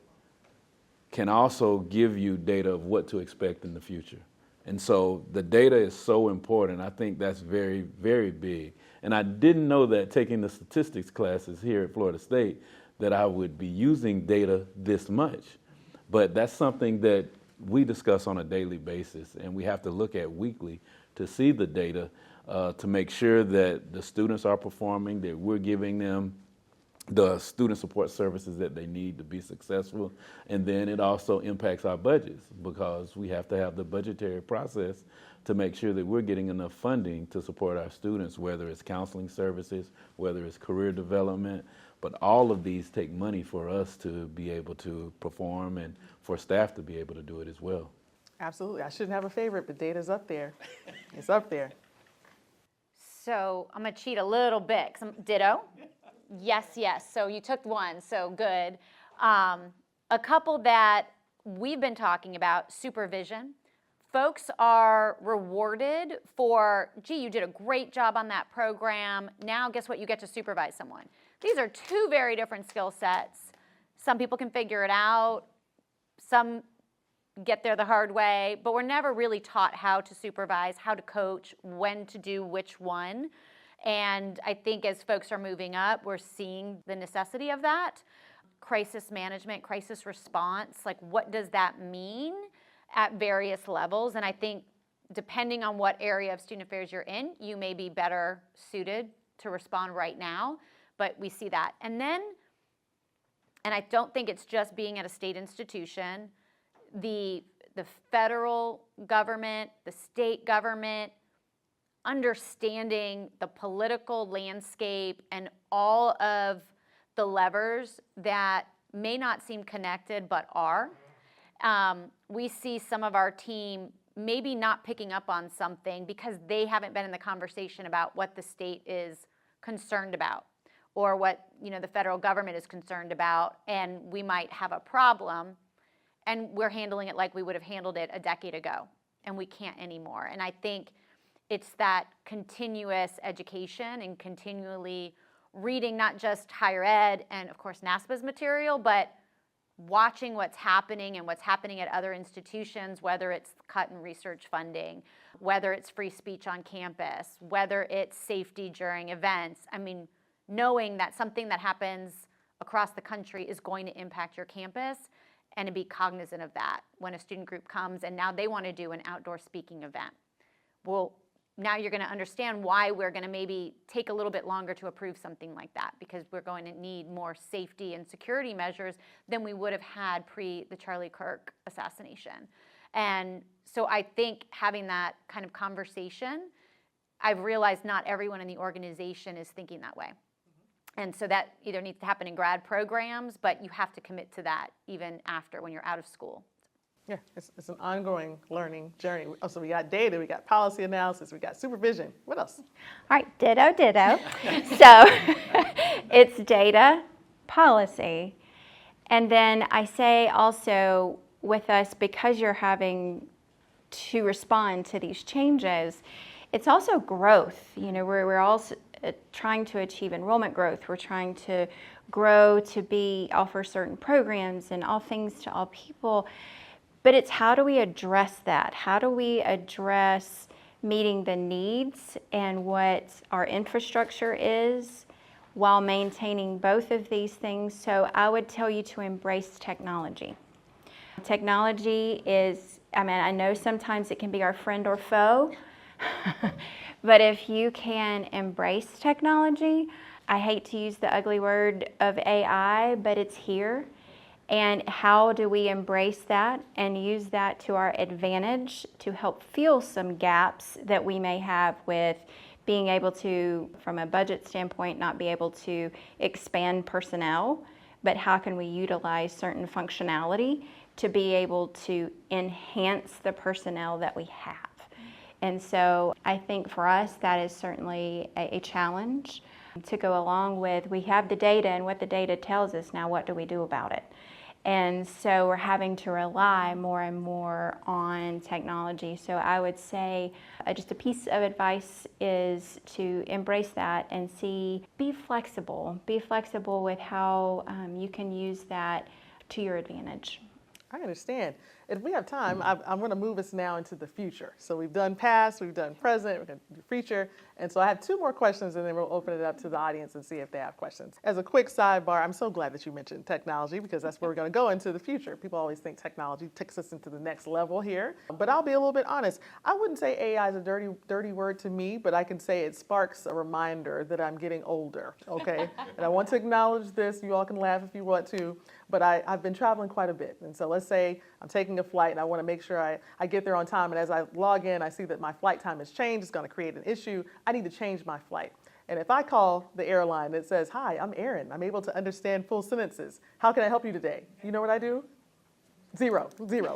can also give you data of what to expect in the future. And so the data is so important. I think that's very, very big. And I didn't know that taking the statistics classes here at Florida State that I would be using data this much. But that's something that we discuss on a daily basis, and we have to look at weekly to see the data to make sure that the students are performing, that we're giving them the student support services that they need to be successful. And then it also impacts our budgets because we have to have the budgetary process to make sure that we're getting enough funding to support our students, whether it's counseling services, whether it's career development. But all of these take money for us to be able to perform and for staff to be able to do it as well. Absolutely. I shouldn't have a favorite, but data's up there. It's up there. So I'm going to cheat a little bit. Ditto. Yes, yes. So you took one, so good. A couple that we've been talking about, supervision. Folks are rewarded for, gee, you did a great job on that program. Now guess what? You get to supervise someone. These are two very different skill sets. Some people can figure it out. Some get there the hard way, but we're never really taught how to supervise, how to coach, when to do which one. And I think as folks are moving up, we're seeing the necessity of that. Crisis management, crisis response, like what does that mean at various levels? And I think depending on what area of student affairs you're in, you may be better suited to respond right now, but we see that. And then, and I don't think it's just being at a state institution, the federal government, the state government, understanding the political landscape and all of the levers that may not seem connected but are. We see some of our team maybe not picking up on something because they haven't been in the conversation about what the state is concerned about or what the federal government is concerned about, and we might have a problem and we're handling it like we would have handled it a decade ago, and we can't anymore. And I think it's that continuous education and continually reading not just higher ed and, of course, NASPA's material, but watching what's happening and what's happening at other institutions, whether it's cut in research funding, whether it's free speech on campus, whether it's safety during events. I mean, knowing that something that happens across the country is going to impact your campus, and to be cognizant of that when a student group comes and now they want to do an outdoor speaking event. Well, now you're going to understand why we're going to maybe take a little bit longer to approve something like that, because we're going to need more safety and security measures than we would have had pre the Charlie Kirk assassination. And so I think having that kind of conversation, I've realized not everyone in the organization is thinking that way. And so that either needs to happen in grad programs, but you have to commit to that even after when you're out of school. Yeah, it's an ongoing learning journey. So we got data, we got policy analysis, we got supervision. What else? All right, ditto. So it's data, policy, and then I say also with us, because you're having to respond to these changes, it's also growth. We're also trying to achieve enrollment growth. We're trying to grow to offer certain programs and all things to all people. But it's how do we address that? How do we address meeting the needs and what our infrastructure is while maintaining both of these things? So I would tell you to embrace technology. Technology is, I know sometimes it can be our friend or foe, but if you can embrace technology, I hate to use the ugly word of AI, but it's here. And how do we embrace that and use that to our advantage to help fill some gaps that we may have with being able to, from a budget standpoint, not be able to expand personnel, but how can we utilize certain functionality to be able to enhance the personnel that we have? And so I think for us, that is certainly a challenge to go along with. We have the data and what the data tells us. Now, what do we do about it? And so we're having to rely more and more on technology. So I would say just a piece of advice is to embrace that and be flexible. Be flexible with how you can use that to your advantage. I understand. if we have time, I'm going to move us now into the future. So we've done past, we've done present, we're going to do future. And so I have two more questions, and then we'll open it up to the audience and see if they have questions. As a quick sidebar, I'm so glad that you mentioned technology, because that's where we're going to go into the future. People always think technology takes us into the next level here. But I'll be a little bit honest. I wouldn't say AI is a dirty word to me, but I can say it sparks a reminder that I'm getting older, okay? And I want to acknowledge this. You all can laugh if you want to, but I've been traveling quite a bit. And so let's say I'm taking a flight and I want to make sure I get there on time. And as I log in, I see that my flight time has changed. It's going to create an issue. I need to change my flight. And if I call the airline that says, "Hi, I'm Aaron. I'm able to understand full sentences. How can I help you today?" You know what I do? Zero,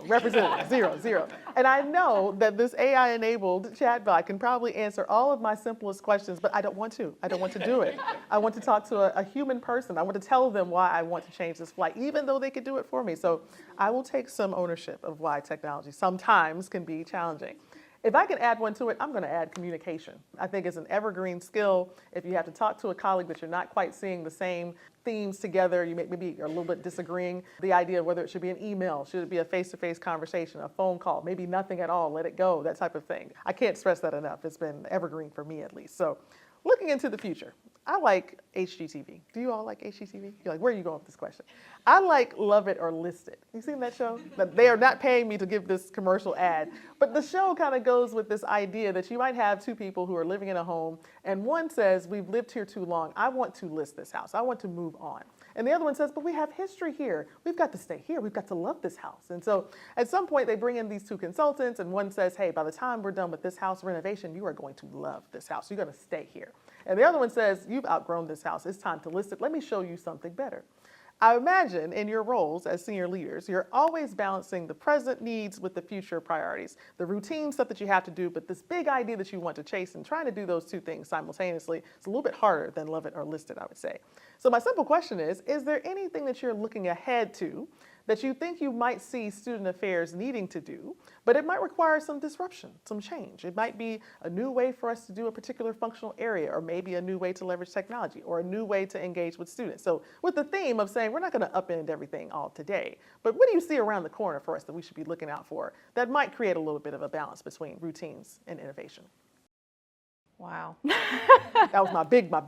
representative, zero. And I know that this AI-enabled chatbot can probably answer all of my simplest questions, but I don't want to. I don't want to do it. I want to talk to a human person. I want to tell them why I want to change this flight, even though they could do it for me. So I will take some ownership of why technology sometimes can be challenging. If I can add one to it, I'm going to add communication. I think it's an evergreen skill. If you have to talk to a colleague that you're not quite seeing the same themes together, you maybe are a little bit disagreeing. The idea of whether it should be an email, should it be a face-to-face conversation, a phone call, maybe nothing at all, let it go, that type of thing. I can't stress that enough. It's been evergreen for me at least. So looking into the future, I like HGTV. Do you all like HGTV? You're like, where are you going with this question? I like Love It or List It. You seen that show? They are not paying me to give this commercial ad, but the show kind of goes with this idea that you might have two people who are living in a home, and one says, "We've lived here too long. I want to list this house. I want to move on." And the other one says, "But we have history here. We've got to stay here. We've got to love this house." And so at some point they bring in these two consultants, and one says, "Hey, by the time we're done with this house renovation, you are going to love this house. You're going to stay here." And the other one says, "You've outgrown this house. It's time to list it. Let me show you something better." I imagine in your roles as senior leaders, you're always balancing the present needs with the future priorities, the routine stuff that you have to do, but this big idea that you want to chase, and trying to do those two things simultaneously is a little bit harder than Love It or List It, I would say. So my simple question is there anything that you're looking ahead to that you think you might see student affairs needing to do, but it might require some disruption, some change? It might be a new way for us to do a particular functional area, or maybe a new way to leverage technology, or a new way to engage with students. So with the theme of saying we're not going to upend everything all today, but what do you see around the corner for us that we should be looking out for that might create a little bit of a balance between routines and innovation? Wow. That was my big. That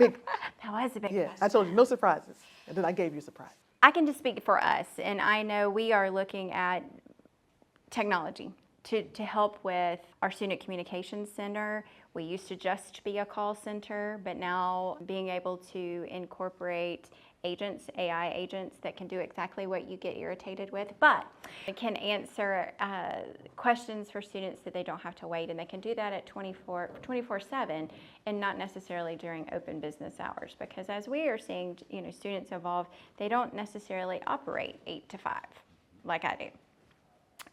was a big Yeah, question. I told you no surprises, and then I gave you a surprise. I can just speak for us, and I know we are looking at technology to help with our Student Communications Center. We used to just be a call center, but now being able to incorporate agents, AI agents that can do exactly what you get irritated with, but it can answer questions for students that they don't have to wait, and they can do that at 24/7 and not necessarily during open business hours, because as we are seeing, students evolve, they don't necessarily operate 8 to 5 like I do.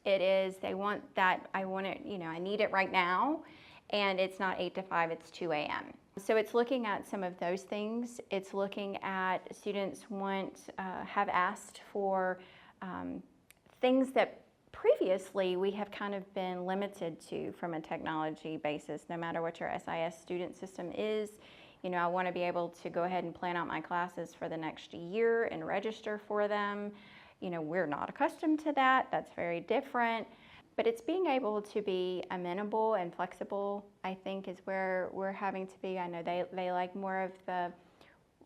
It is, they want that, I want it, I need it right now, and it's not 8 to 5, it's 2 a.m. So it's looking at some of those things. It's looking at students have asked for things that previously we have kind of been limited to from a technology basis, no matter what your SIS student system is. I want to be able to go ahead and plan out my classes for the next year and register for them. We're not accustomed to that. That's very different. But it's being able to be amenable and flexible, I think, is where we're having to be. I know they like more of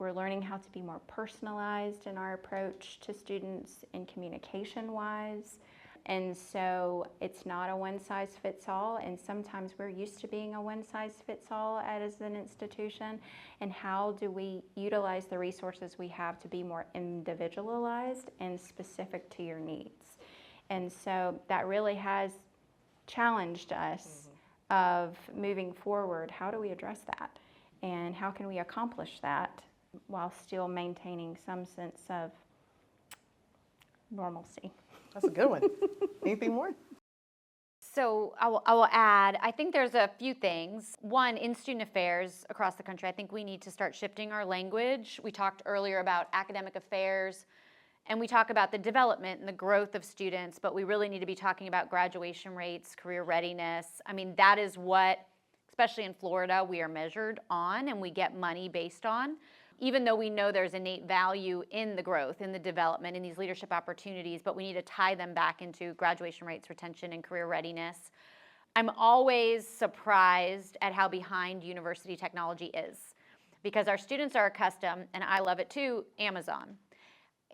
we're learning how to be more personalized in our approach to students and communication-wise. And so it's not a one-size-fits-all, and sometimes we're used to being a one-size-fits-all as an institution. And how do we utilize the resources we have to be more individualized and specific to your needs? And so that really has challenged us of moving forward. How do we address that? And how can we accomplish that while still maintaining some sense of normalcy? That's a good one. Anything more? So I will add, I think there's a few things. One, in student affairs across the country, I think we need to start shifting our language. We talked earlier about academic affairs, and we talk about the development and the growth of students, but we really need to be talking about graduation rates, career readiness. I mean, that is what, especially in Florida, we are measured on and we get money based on. even though we know there's innate value in the growth, in the development, in these leadership opportunities, but we need to tie them back into graduation rates, retention, and career readiness. I'm always surprised at how behind university technology is, because our students are accustomed, and I love it too, Amazon.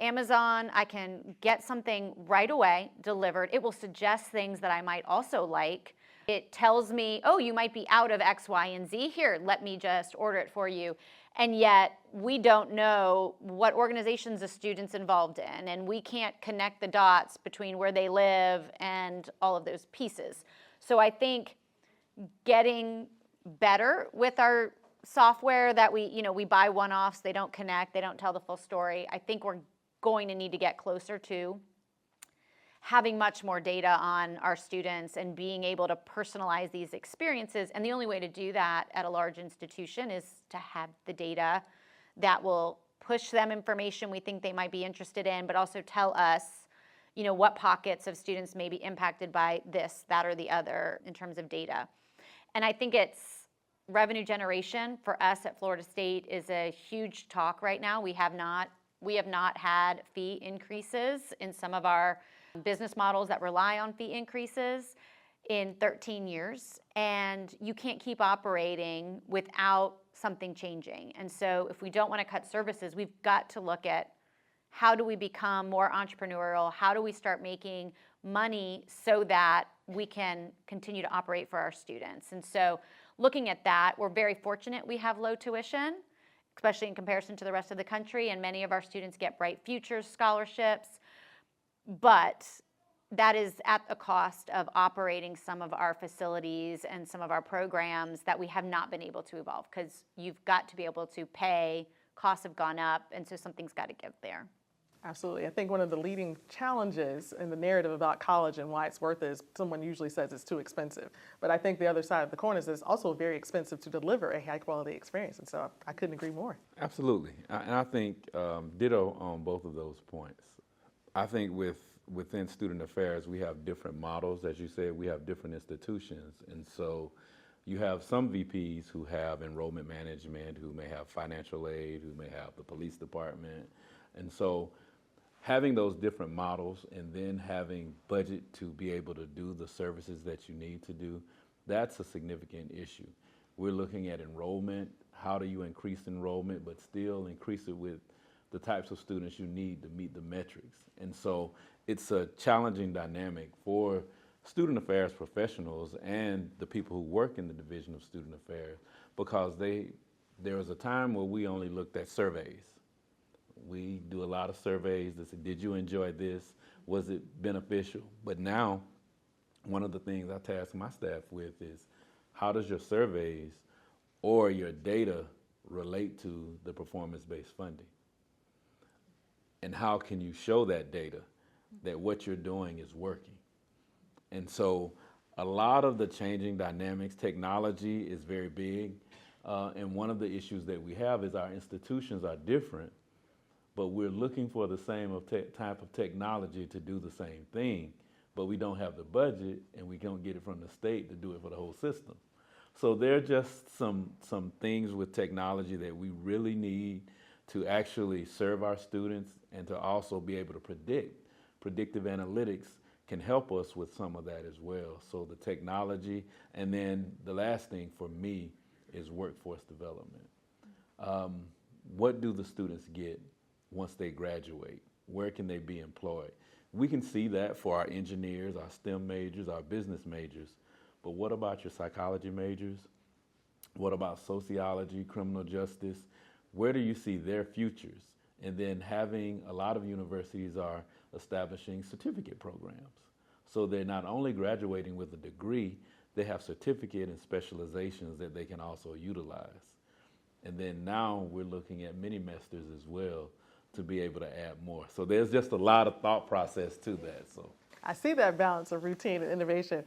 Amazon, I can get something right away delivered. It will suggest things that I might also like. It tells me, oh, you might be out of X, Y, and Z. Here, let me just order it for you. And yet, we don't know what organizations the student's involved in, and we can't connect the dots between where they live and all of those pieces. So I think getting better with our software that we buy one-offs, they don't connect, they don't tell the full story. I think we're going to need to get closer to having much more data on our students and being able to personalize these experiences. And the only way to do that at a large institution is to have the data that will push them information we think they might be interested in, but also tell us, what pockets of students may be impacted by this, that, or the other in terms of data. And I think it's revenue generation for us at Florida State is a huge talk right now. We have not had fee increases in some of our business models that rely on fee increases in 13 years. And you can't keep operating without something changing. And so if we don't want to cut services, we've got to look at how do we become more entrepreneurial? How do we start making money so that we can continue to operate for our students? And so looking at that, we're very fortunate we have low tuition, especially in comparison to the rest of the country, and many of our students get Bright Futures scholarships, but that is at the cost of operating some of our facilities and some of our programs that we have not been able to evolve, because you've got to be able to pay, costs have gone up, and so something's got to give there. Absolutely. I think one of the leading challenges in the narrative about college and why it's worth it is someone usually says it's too expensive. But I think the other side of the coin is it's also very expensive to deliver a high quality experience. And so I couldn't agree more. Absolutely. And I think ditto on both of those points. I think within Student Affairs, we have different models. As you said, we have different institutions. And so you have some VPs who have enrollment management, who may have financial aid, who may have the police department. And so having those different models and then having budget to be able to do the services that you need to do, that's a significant issue. We're looking at enrollment. How do you increase enrollment but still increase it with the types of students you need to meet the metrics? And so it's a challenging dynamic for student affairs professionals and the people who work in the Division of Student Affairs, because there was a time where we only looked at surveys. We do a lot of surveys that say, did you enjoy this? Was it beneficial? But now, one of the things I task my staff with is, how does your surveys or your data relate to the performance-based funding? And how can you show that data, that what you're doing is working? And so a lot of the changing dynamics, technology is very big. And one of the issues that we have is our institutions are different, but we're looking for the same type of technology to do the same thing, but we don't have the budget and we don't get it from the state to do it for the whole system. So there are just some things with technology that we really need to actually serve our students and to also be able to predict. Predictive analytics can help us with some of that as well. So the technology, and then the last thing for me is workforce development. What do the students get once they graduate? Where can they be employed? We can see that for our engineers, our STEM majors, our business majors, but what about your psychology majors? What about sociology, criminal justice? Where do you see their futures? And then having a lot of universities are establishing certificate programs. So they're not only graduating with a degree, they have certificate and specializations that they can also utilize. And then now we're looking at mini-masters as well to be able to add more. So there's just a lot of thought process to that. So I see that balance of routine and innovation.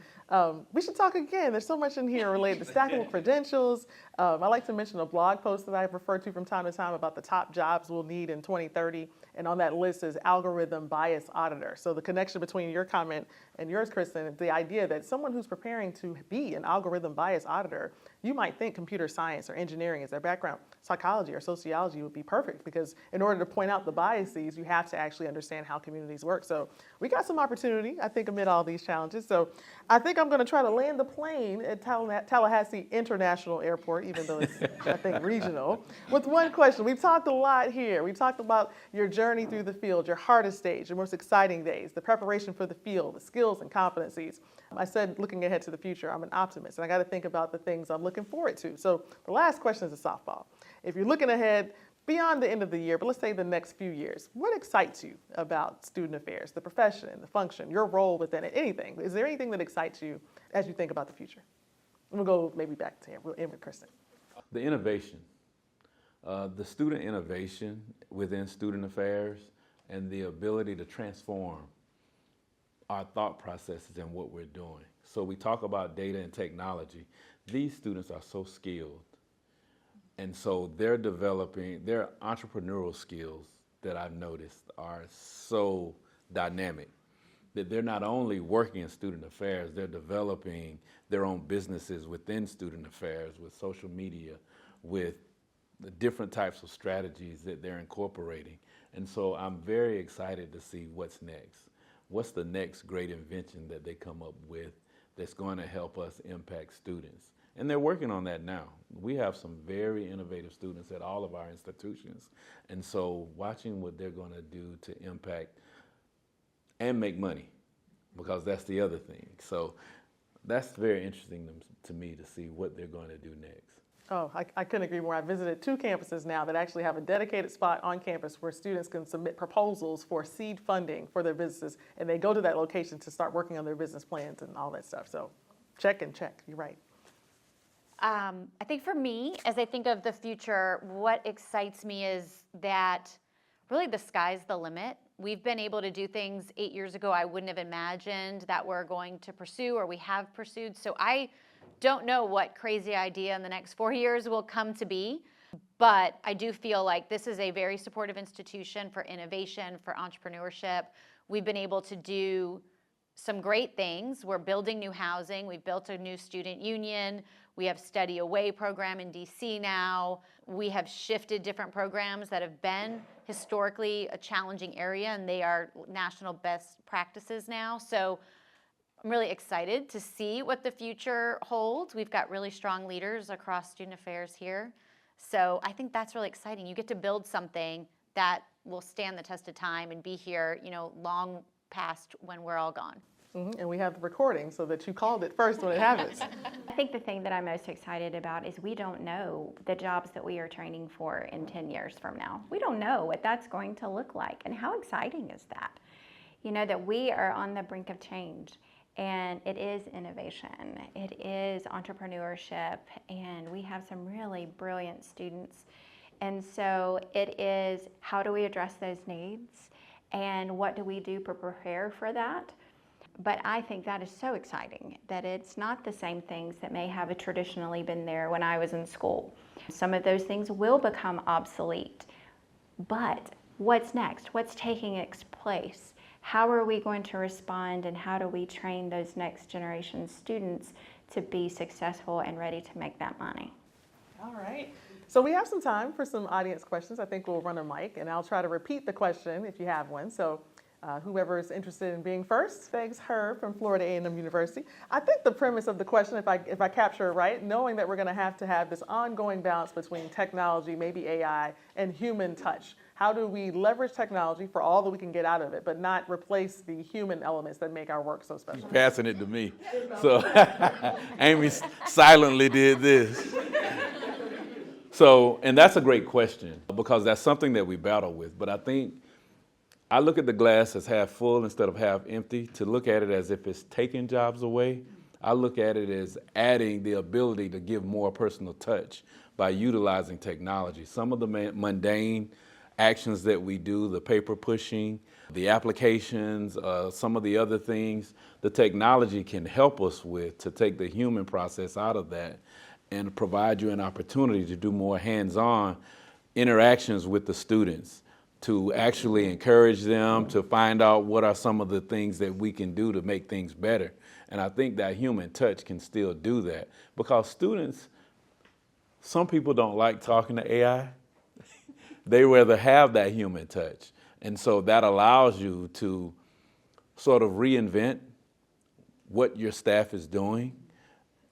We should talk again. There's so much in here related to stackable credentials. I like to mention a blog post that I've referred to from time to time about the top jobs we'll need in 2030 And on that list is algorithm bias auditor. So the connection between your comment and yours, Christen, is the idea that someone who's preparing to be an algorithm bias auditor, you might think computer science or engineering is their background. Psychology or sociology would be perfect, because in order to point out the biases, you have to actually understand how communities work. So we got some opportunity, I think, amid all these challenges. So I think I'm going to try to land the plane at Tallahassee International Airport, even though it's, I think, regional, with one question. We've talked a lot here. We've talked about your journey through the field, your hardest stage, your most exciting days, the preparation for the field, the skills and competencies. I said, looking ahead to the future, I'm an optimist, and I got to think about the things I'm looking forward to. So the last question is a softball. If you're looking ahead beyond the end of the year, but let's say the next few years, what excites you about student affairs, the profession, the function, your role within it, anything? Is there anything that excites you as you think about the future? We'll go maybe back to him. We'll end with Christen. The innovation, the student innovation within student affairs, and the ability to transform our thought processes and what we're doing. So we talk about data and technology. These students are so skilled. And so they're developing, their entrepreneurial skills that I've noticed are so dynamic that they're not only working in student affairs, they're developing their own businesses within student affairs with social media, with the different types of strategies that they're incorporating. And so I'm very excited to see what's next. What's the next great invention that they come up with that's going to help us impact students? And they're working on that now. We have some very innovative students at all of our institutions. And so watching what they're going to do to impact and make money, because that's the other thing. So that's very interesting to me to see what they're going to do next. Oh, I couldn't agree more. I visited 2 campuses now that actually have a dedicated spot on campus where students can submit proposals for seed funding for their businesses, and they go to that location to start working on their business plans and all that stuff. So check and check, you're right. I think for me, as I think of the future, what excites me is that really the sky's the limit. We've been able to do things 8 years ago I wouldn't have imagined that we're going to pursue or we have pursued. So I don't know what crazy idea in the next 4 years will come to be, but I do feel like this is a very supportive institution for innovation, for entrepreneurship. We've been able to do some great things. We're building new housing. We've built a new student union. We have Study Away program in DC now. We have shifted different programs that have been historically a challenging area, and they are national best practices now. So I'm really excited to see what the future holds. We've got really strong leaders across student affairs here. So I think that's really exciting. You get to build something that will stand the test of time and be here, long past when we're all gone. Mm-hmm. And we have the recording so that you called it first when it happens. I think the thing that I'm most excited about is we don't know the jobs that we are training for in 10 years from now. We don't know what that's going to look like. And how exciting is that? That we are on the brink of change. And it is innovation, it is entrepreneurship, and we have some really brilliant students. And so it is, how do we address those needs? And what do we do to prepare for that? But I think that is so exciting that it's not the same things that may have traditionally been there when I was in school. Some of those things will become obsolete. But what's next? What's taking its place? How are we going to respond, and how do we train those next generation students to be successful and ready to make that money? All right. So we have some time for some audience questions. I think we'll run a mic, and I'll try to repeat the question if you have one. So whoever is interested in being first, thanks her from Florida A&M University. I think the premise of the question, if I capture it right, knowing that we're going to have this ongoing balance between technology, maybe AI, and human touch. How do we leverage technology for all that we can get out of it, but not replace the human elements that make our work so special? She's passing it to me. So Amy silently did this. So, and that's a great question, because that's something that we battle with. But I think I look at the glass as half full instead of half empty. To look at it as if it's taking jobs away, I look at it as adding the ability to give more personal touch by utilizing technology. Some of the mundane actions that we do, the paper pushing, the applications, some of the other things, the technology can help us with to take the human process out of that and provide you an opportunity to do more hands-on interactions with the students, to actually encourage them to find out what are some of the things that we can do to make things better. And I think that human touch can still do that, because students, some people don't like talking to AI. They rather have that human touch. And so that allows you to sort of reinvent what your staff is doing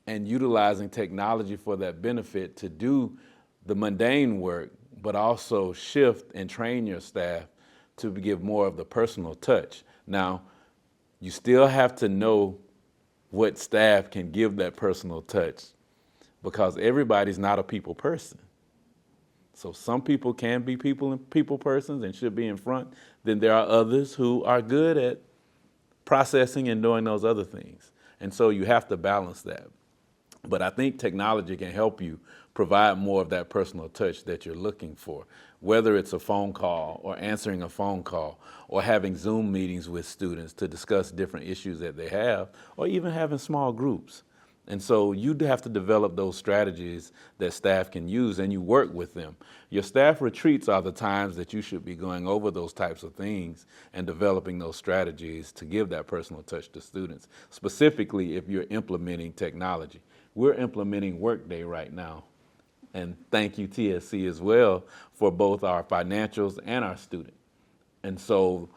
and utilizing technology for that benefit to do the mundane work, but also shift and train your staff to give more of the personal touch. Now, you still have to know what staff can give that personal touch, because everybody's not a people person. So some people can be people persons and should be in front. Then there are others who are good at processing and doing those other things. And so you have to balance that. But I think technology can help you provide more of that personal touch that you're looking for, whether it's a phone call or answering a phone call or having Zoom meetings with students to discuss different issues that they have, or even having small groups. And so you have to develop those strategies that staff can use, and you work with them. Your staff retreats are the times that you should be going over those types of things and developing those strategies to give that personal touch to students, specifically if you're implementing technology. We're implementing Workday right now. And thank you, TSC, as well, for both our financials and our student. And so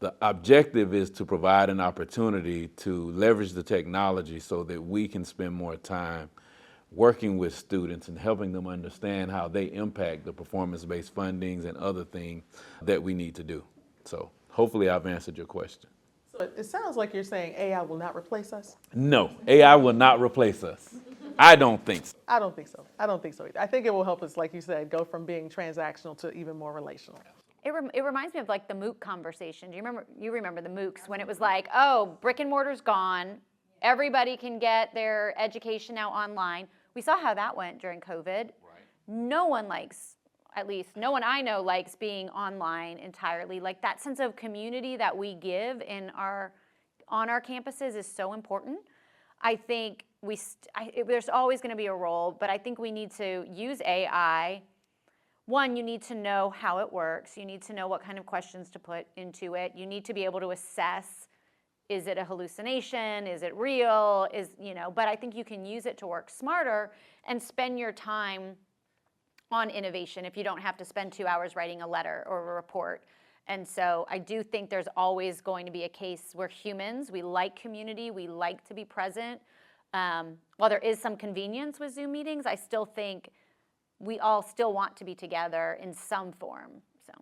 the objective is to provide an opportunity to leverage the technology so that we can spend more time working with students and helping them understand how they impact the performance-based fundings and other things that we need to do. So hopefully I've answered your question. So it sounds like you're saying AI will not replace us. No, AI will not replace us. I don't think so. I don't think so. I don't think so either. I think it will help us, like you said, go from being transactional to even more relational. It reminds me of like the MOOC conversation. Do you remember the MOOCs when it was like, oh, brick and mortar's gone. Everybody can get their education now online. We saw how that went during COVID. Right. No one likes, at least no one I know likes being online entirely. Like that sense of community that we give on our campuses is so important. I think there's always going to be a role, but I think we need to use AI. One, you need to know how it works. You need to know what kind of questions to put into it. You need to be able to assess, is it a hallucination? Is it real? But I think you can use it to work smarter and spend your time on innovation if you don't have to spend 2 hours writing a letter or a report. And so I do think there's always going to be a case where humans, we like community, we like to be present. While there is some convenience with Zoom meetings, I still think we all still want to be together in some form. So.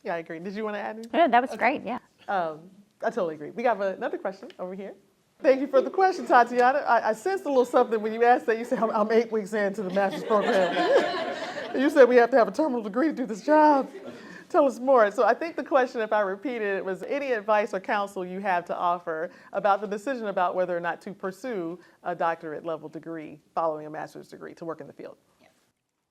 Yeah, I agree. Did you want to add anything? Yeah, that was great, yeah. I totally agree. We got another question over here. Thank you for the question, Tatiana. I sensed a little something when you asked that. You said, I'm 8 weeks into the master's program. And you said we have to have a terminal degree to do this job. Tell us more. So I think the question, if I repeat it, was any advice or counsel you have to offer about the decision about whether or not to pursue a doctorate level degree following a master's degree to work in the field?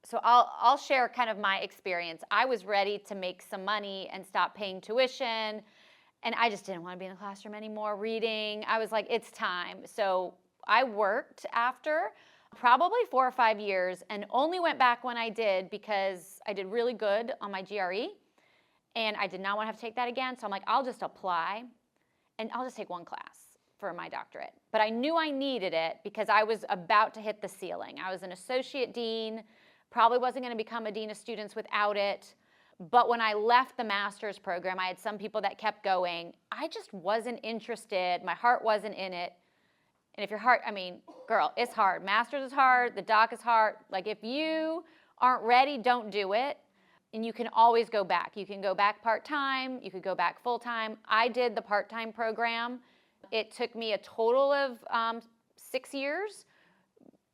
So I'll share kind of my experience. I was ready to make some money and stop paying tuition, and I just didn't want to be in the classroom anymore reading. I was like, it's time. So I worked after probably 4 or 5 years and only went back when I did because I did really good on my GRE, and I did not want to have to take that again. So I'm like, I'll just apply, and I'll just take one class for my doctorate. But I knew I needed it because I was about to hit the ceiling. I was an associate dean. Probably wasn't going to become a dean of students without it. But when I left the master's program, I had some people that kept going. I just wasn't interested. My heart wasn't in it. And if your heart, girl, it's hard. Master's is hard. The doc is hard. Like if you aren't ready, don't do it. And you can always go back. You can go back part-time. You could go back full-time. I did the part-time program. It took me a total of 6 years,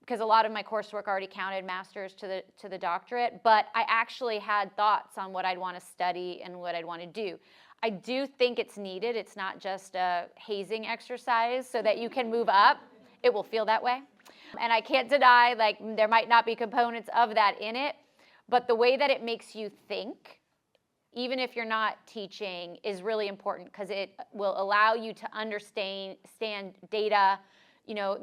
because a lot of my coursework already counted master's to the doctorate, but I actually had thoughts on what I'd want to study and what I'd want to do. I do think it's needed. It's not just a hazing exercise so that you can move up. It will feel that way. And I can't deny, like, there might not be components of that in it, but the way that it makes you think, even if you're not teaching, is really important because it will allow you to understand data.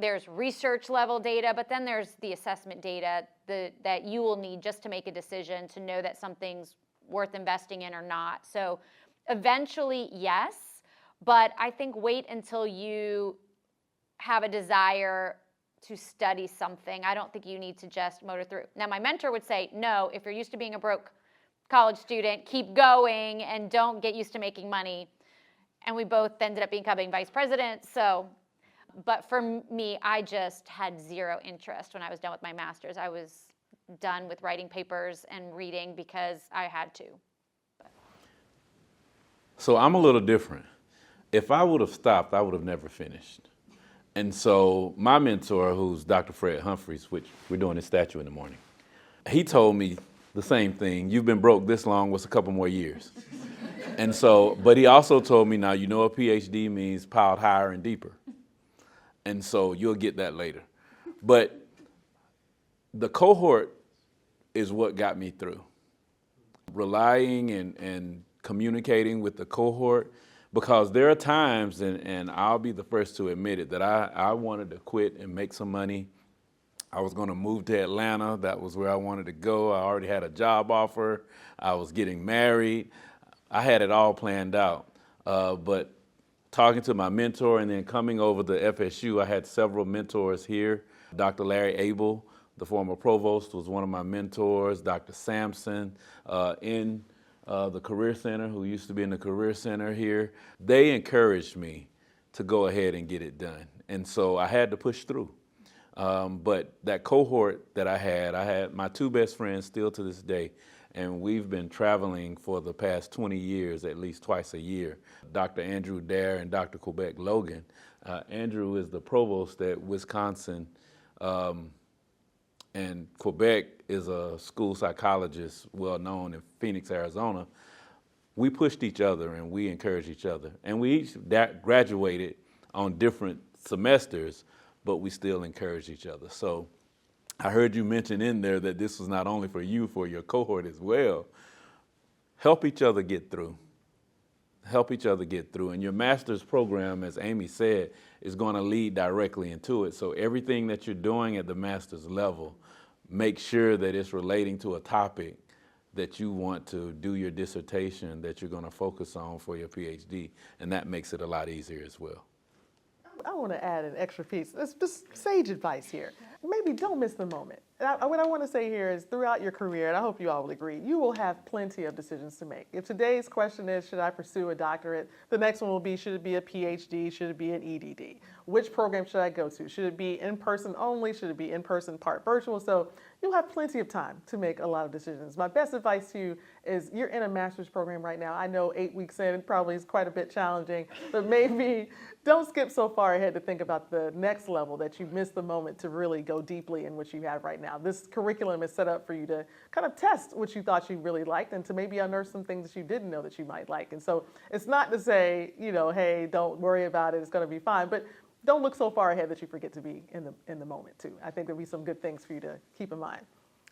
There's research level data, but then there's the assessment data that you will need just to make a decision to know that something's worth investing in or not. So eventually, yes, but I think wait until you have a desire to study something. I don't think you need to just motor through. Now, my mentor would say, no, if you're used to being a broke college student, keep going and don't get used to making money. And we both ended up becoming vice presidents. So, but for me, I just had zero interest when I was done with my master's. I was done with writing papers and reading because I had to. So I'm a little different. If I would have stopped, I would have never finished. And so my mentor, who's Dr. Fred Humphreys, which we're doing his statue in the morning, he told me the same thing. You've been broke this long, what's a couple more years? And so, but he also told me, now, you know a PhD means piled higher and deeper. And so you'll get that later. But the cohort is what got me through. Relying and communicating with the cohort, because there are times, and I'll be the first to admit it, that I wanted to quit and make some money. I was going to move to Atlanta. That was where I wanted to go. I already had a job offer. I was getting married. I had it all planned out. But talking to my mentor and then coming over to FSU, I had several mentors here. Dr. Larry Abel, the former provost, was one of my mentors. Dr. Sampson in the Career Center, who used to be in the Career Center here. They encouraged me to go ahead and get it done. And so I had to push through. But that cohort that I had my two best friends still to this day, and we've been traveling for the past 20 years, at least twice a year. Dr. Andrew Dare and Dr. Quebec Logan. Andrew is the provost at Wisconsin, and Quebec is a school psychologist well known in Phoenix, Arizona. We pushed each other and we encouraged each other. And we each graduated on different semesters, but we still encouraged each other. So I heard you mention in there that this was not only for you, for your cohort as well. Help each other get through. Help each other get through. And your master's program, as Amy said, is going to lead directly into it. So everything that you're doing at the master's level, make sure that it's relating to a topic that you want to do your dissertation, that you're going to focus on for your PhD. And that makes it a lot easier as well. I want to add an extra piece. It's just sage advice here. Maybe don't miss the moment. What I want to say here is throughout your career, and I hope you all will agree, you will have plenty of decisions to make. If today's question is, should I pursue a doctorate? The next one will be, should it be a PhD? Should it be an EDD? Which program should I go to? Should it be in person only? Should it be in person, part virtual? So you'll have plenty of time to make a lot of decisions. My best advice to you is you're in a master's program right now. I know 8 weeks in, it probably is quite a bit challenging, but maybe don't skip so far ahead to think about the next level that you missed the moment to really go deeply in what you have right now. This curriculum is set up for you to kind of test what you thought you really liked and to maybe unearth some things that you didn't know that you might like. And so it's not to say, hey, don't worry about it, it's going to be fine, but don't look so far ahead that you forget to be in the moment too. I think there'll be some good things for you to keep in mind.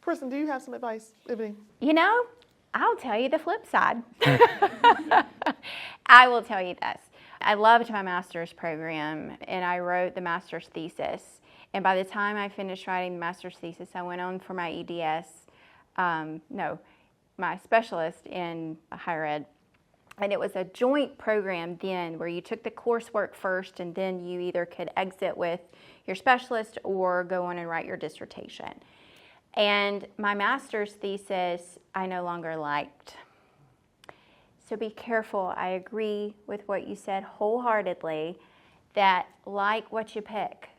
Christen, do you have some advice? Ebony? I'll tell you the flip side. I will tell you this. I loved my master's program, and I wrote the master's thesis. And by the time I finished writing the master's thesis, I went on for my EDS, my specialist in higher ed. And it was a joint program then where you took the coursework first, and then you either could exit with your specialist or go on and write your dissertation. And my master's thesis, I no longer liked. So be careful. I agree with what you said wholeheartedly, that like what you pick,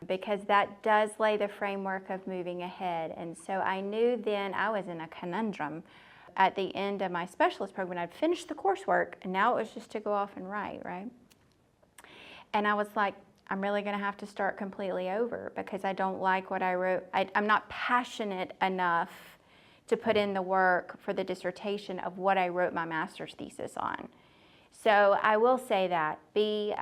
because that does lay the framework of moving ahead. And so I knew then I was in a conundrum. At the end of my specialist program, I'd finished the coursework, and now it was just to go off and write, right? And I was like, I'm really going to have to start completely over because I don't like what I wrote. I'm not passionate enough to put in the work for the dissertation of what I wrote my master's thesis on. So I will say that. Be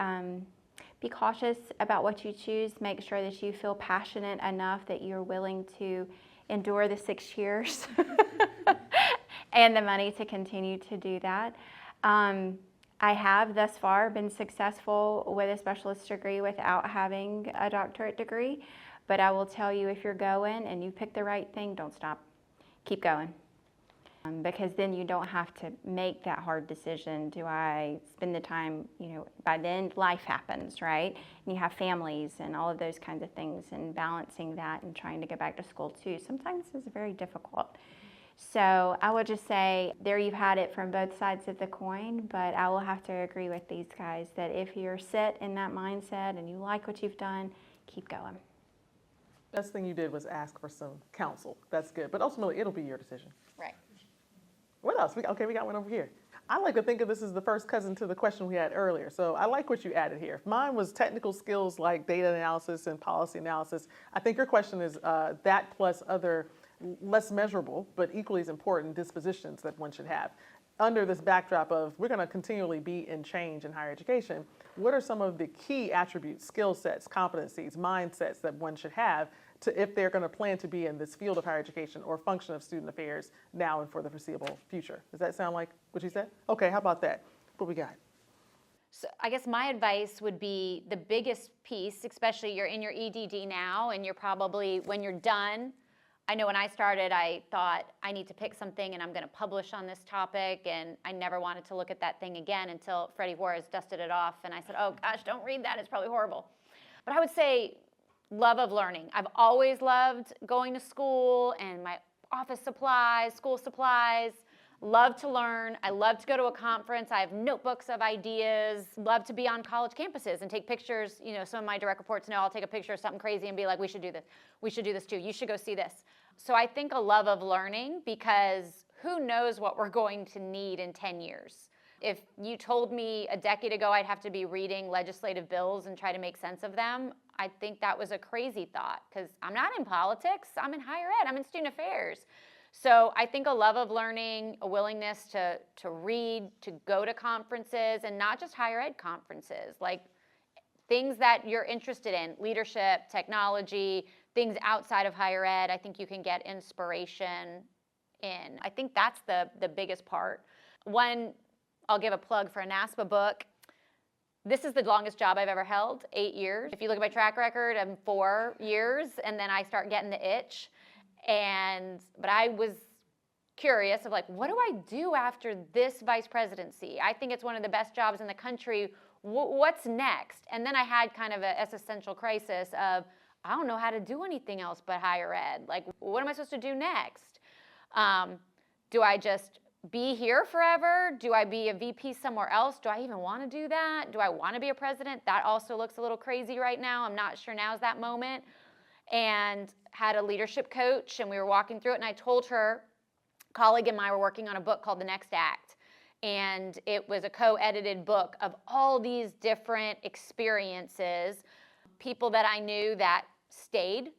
cautious about what you choose. Make sure that you feel passionate enough that you're willing to endure the 6 years and the money to continue to do that. I have thus far been successful with a specialist degree without having a doctorate degree, but I will tell you, if you're going and you pick the right thing, don't stop. Keep going. because then you don't have to make that hard decision. Do I spend the time, by then life happens, right? And you have families and all of those kinds of things, and balancing that and trying to get back to school too sometimes is very difficult. So I would just say there you've had it from both sides of the coin, but I will have to agree with these guys that if you're set in that mindset and you like what you've done, keep going. Best thing you did was ask for some counsel. That's good. But ultimately, it'll be your decision. Right. What else? We got one over here. I like to think of this as the first cousin to the question we had earlier. So I like what you added here. If mine was technical skills like data analysis and policy analysis, I think your question is that plus other less measurable but equally as important dispositions that one should have. Under this backdrop of we're going to continually be in change in higher education, what are some of the key attributes, skill sets, competencies, mindsets that one should have if they're going to plan to be in this field of higher education or function of student affairs now and for the foreseeable future? Does that sound like what you said? Okay, how about that? What we got? So I guess my advice would be the biggest piece, especially you're in your EDD now and you're probably, when you're done, I know when I started, I thought I need to pick something and I'm going to publish on this topic, and I never wanted to look at that thing again until Freddie Juarez dusted it off and I said, oh gosh, don't read that, it's probably horrible. But I would say love of learning. I've always loved going to school and my office supplies, school supplies. Love to learn. I love to go to a conference. I have notebooks of ideas. Love to be on college campuses and take pictures. Some of my direct reports know I'll take a picture of something crazy and be like, we should do this. We should do this too. You should go see this. So I think a love of learning, because who knows what we're going to need in 10 years. If you told me a decade ago I'd have to be reading legislative bills and try to make sense of them, I think that was a crazy thought, because I'm not in politics. I'm in higher ed. I'm in student affairs. So I think a love of learning, a willingness to read, to go to conferences, and not just higher ed conferences, like things that you're interested in, leadership, technology, things outside of higher ed, I think you can get inspiration in. I think that's the biggest part. One, I'll give a plug for a NASPA book. This is the longest job I've ever held, 8 years. If you look at my track record, I'm 4 years, and then I start getting the itch. But I was curious of what do I do after this vice presidency? I think it's one of the best jobs in the country. What's next? And then I had kind of an existential crisis of, I don't know how to do anything else but higher ed. What am I supposed to do next? Do I just be here forever? Do I be a VP somewhere else? Do I even want to do that? Do I want to be a president? That also looks a little crazy right now. I'm not sure now's that moment. And had a leadership coach, and we were walking through it, and I told her, a colleague and I were working on a book called The Next Act, and it was a co-edited book of all these different experiences, people that I knew that stayed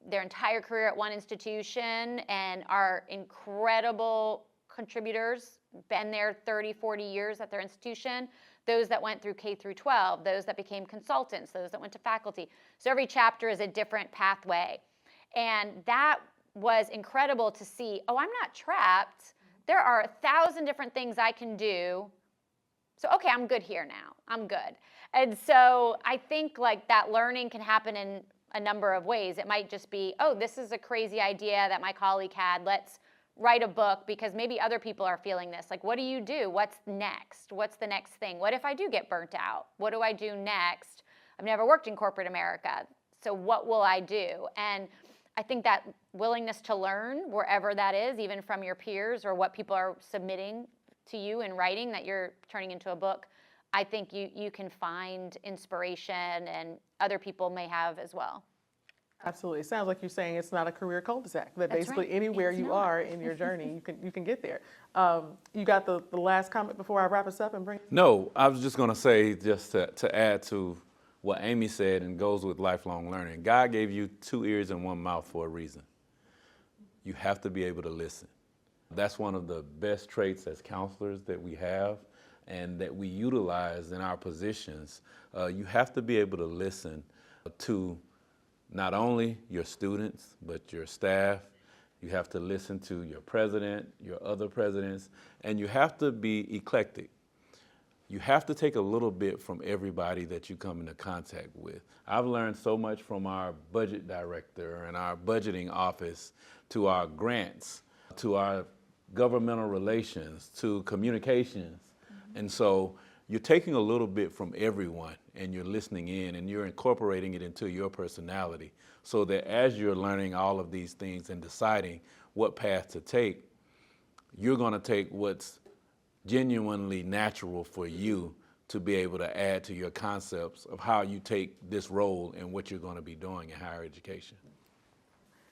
their entire career at one institution and are incredible contributors, been there 30, 40 years at their institution, those that went through K through 12, those that became consultants, those that went to faculty. So every chapter is a different pathway. And that was incredible to see, oh, I'm not trapped. There are 1,000 different things I can do. So, okay, I'm good here now. I'm good. And so I think that learning can happen in a number of ways. It might just be, oh, this is a crazy idea that my colleague had. Let's write a book, because maybe other people are feeling this. What do you do? What's next? What's the next thing? What if I do get burnt out? What do I do next? I've never worked in corporate America, so what will I do? And I think that willingness to learn, wherever that is, even from your peers or what people are submitting to you in writing that you're turning into a book, I think you can find inspiration, and other people may have as well. Absolutely. It sounds like you're saying it's not a career cul-de-sac, that That's basically right. anywhere It's you not. are in your journey, you can get there. You got the last comment before I wrap us up and bring? No, I was just going to say, just to add to what Amy said, and goes with lifelong learning. God gave you 2 ears and 1 mouth for a reason. You have to be able to listen. That's one of the best traits as counselors that we have and that we utilize in our positions. You have to be able to listen to not only your students, but your staff. You have to listen to your president, your other presidents, and you have to be eclectic. You have to take a little bit from everybody that you come into contact with. I've learned so much from our budget director and our budgeting office, to our grants, to our governmental relations to communications. And so you're taking a little bit from everyone and you're listening in and you're incorporating it into your personality so that as you're learning all of these things and deciding what path to take, you're going to take what's genuinely natural for you to be able to add to your concepts of how you take this role and what you're going to be doing in higher education.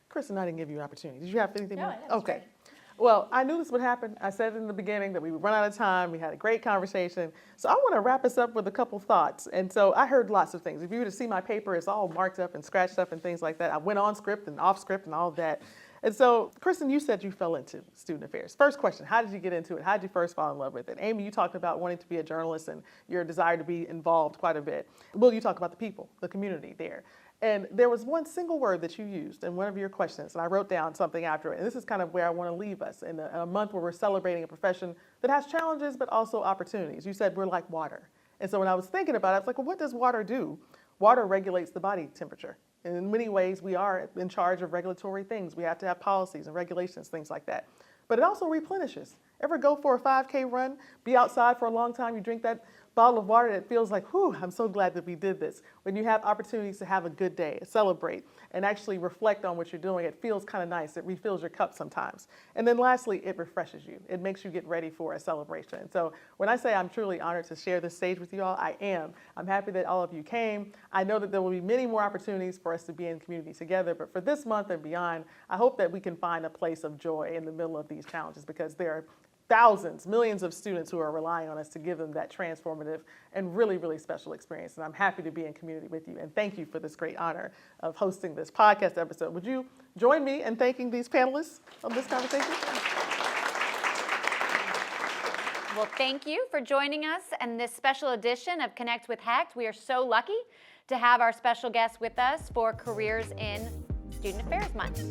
Kristen, I didn't give you an opportunity. Did you have anything No, more? that's Okay. great. Well, I knew this would happen. I said in the beginning that we would run out of time. We had a great conversation. So I want to wrap us up with a couple thoughts. And so I heard lots of things. If you were to see my paper, it's all marked up and scratched up and things like that. I went on script and off script and all of that. And so, Kristen, you said you fell into student affairs. First question, how did you get into it? How did you first fall in love with it? Amy, you talked about wanting to be a journalist and your desire to be involved quite a bit. Will, you talked about the people, the community there. And there was one single word that you used in one of your questions, and I wrote down something after it. And this is kind of where I want to leave us in a month where we're celebrating a profession that has challenges but also opportunities. You said we're like water. And so when I was thinking about it, I was like, well, what does water do? Water regulates the body temperature. And in many ways, we are in charge of regulatory things. We have to have policies and regulations, things like that. But it also replenishes. Ever go for a 5K run, be outside for a long time, you drink that bottle of water that feels like, whew, I'm so glad that we did this. When you have opportunities to have a good day, celebrate, and actually reflect on what you're doing, it feels kind of nice. It refills your cup sometimes. And then lastly, it refreshes you. It makes you get ready for a celebration. And so when I say I'm truly honored to share this stage with you all, I am. I'm happy that all of you came. I know that there will be many more opportunities for us to be in community together, but for this month and beyond, I hope that we can find a place of joy in the middle of these challenges because there are thousands, millions of students who are relying on us to give them that transformative and really, really special experience. And I'm happy to be in community with you. And thank you for this great honor of hosting this podcast episode. Would you join me in thanking these panelists on this conversation? Well, thank you for joining us in this special edition of Connect with Hecht. We are so lucky to have our special guest with us for Careers in Student Affairs Month.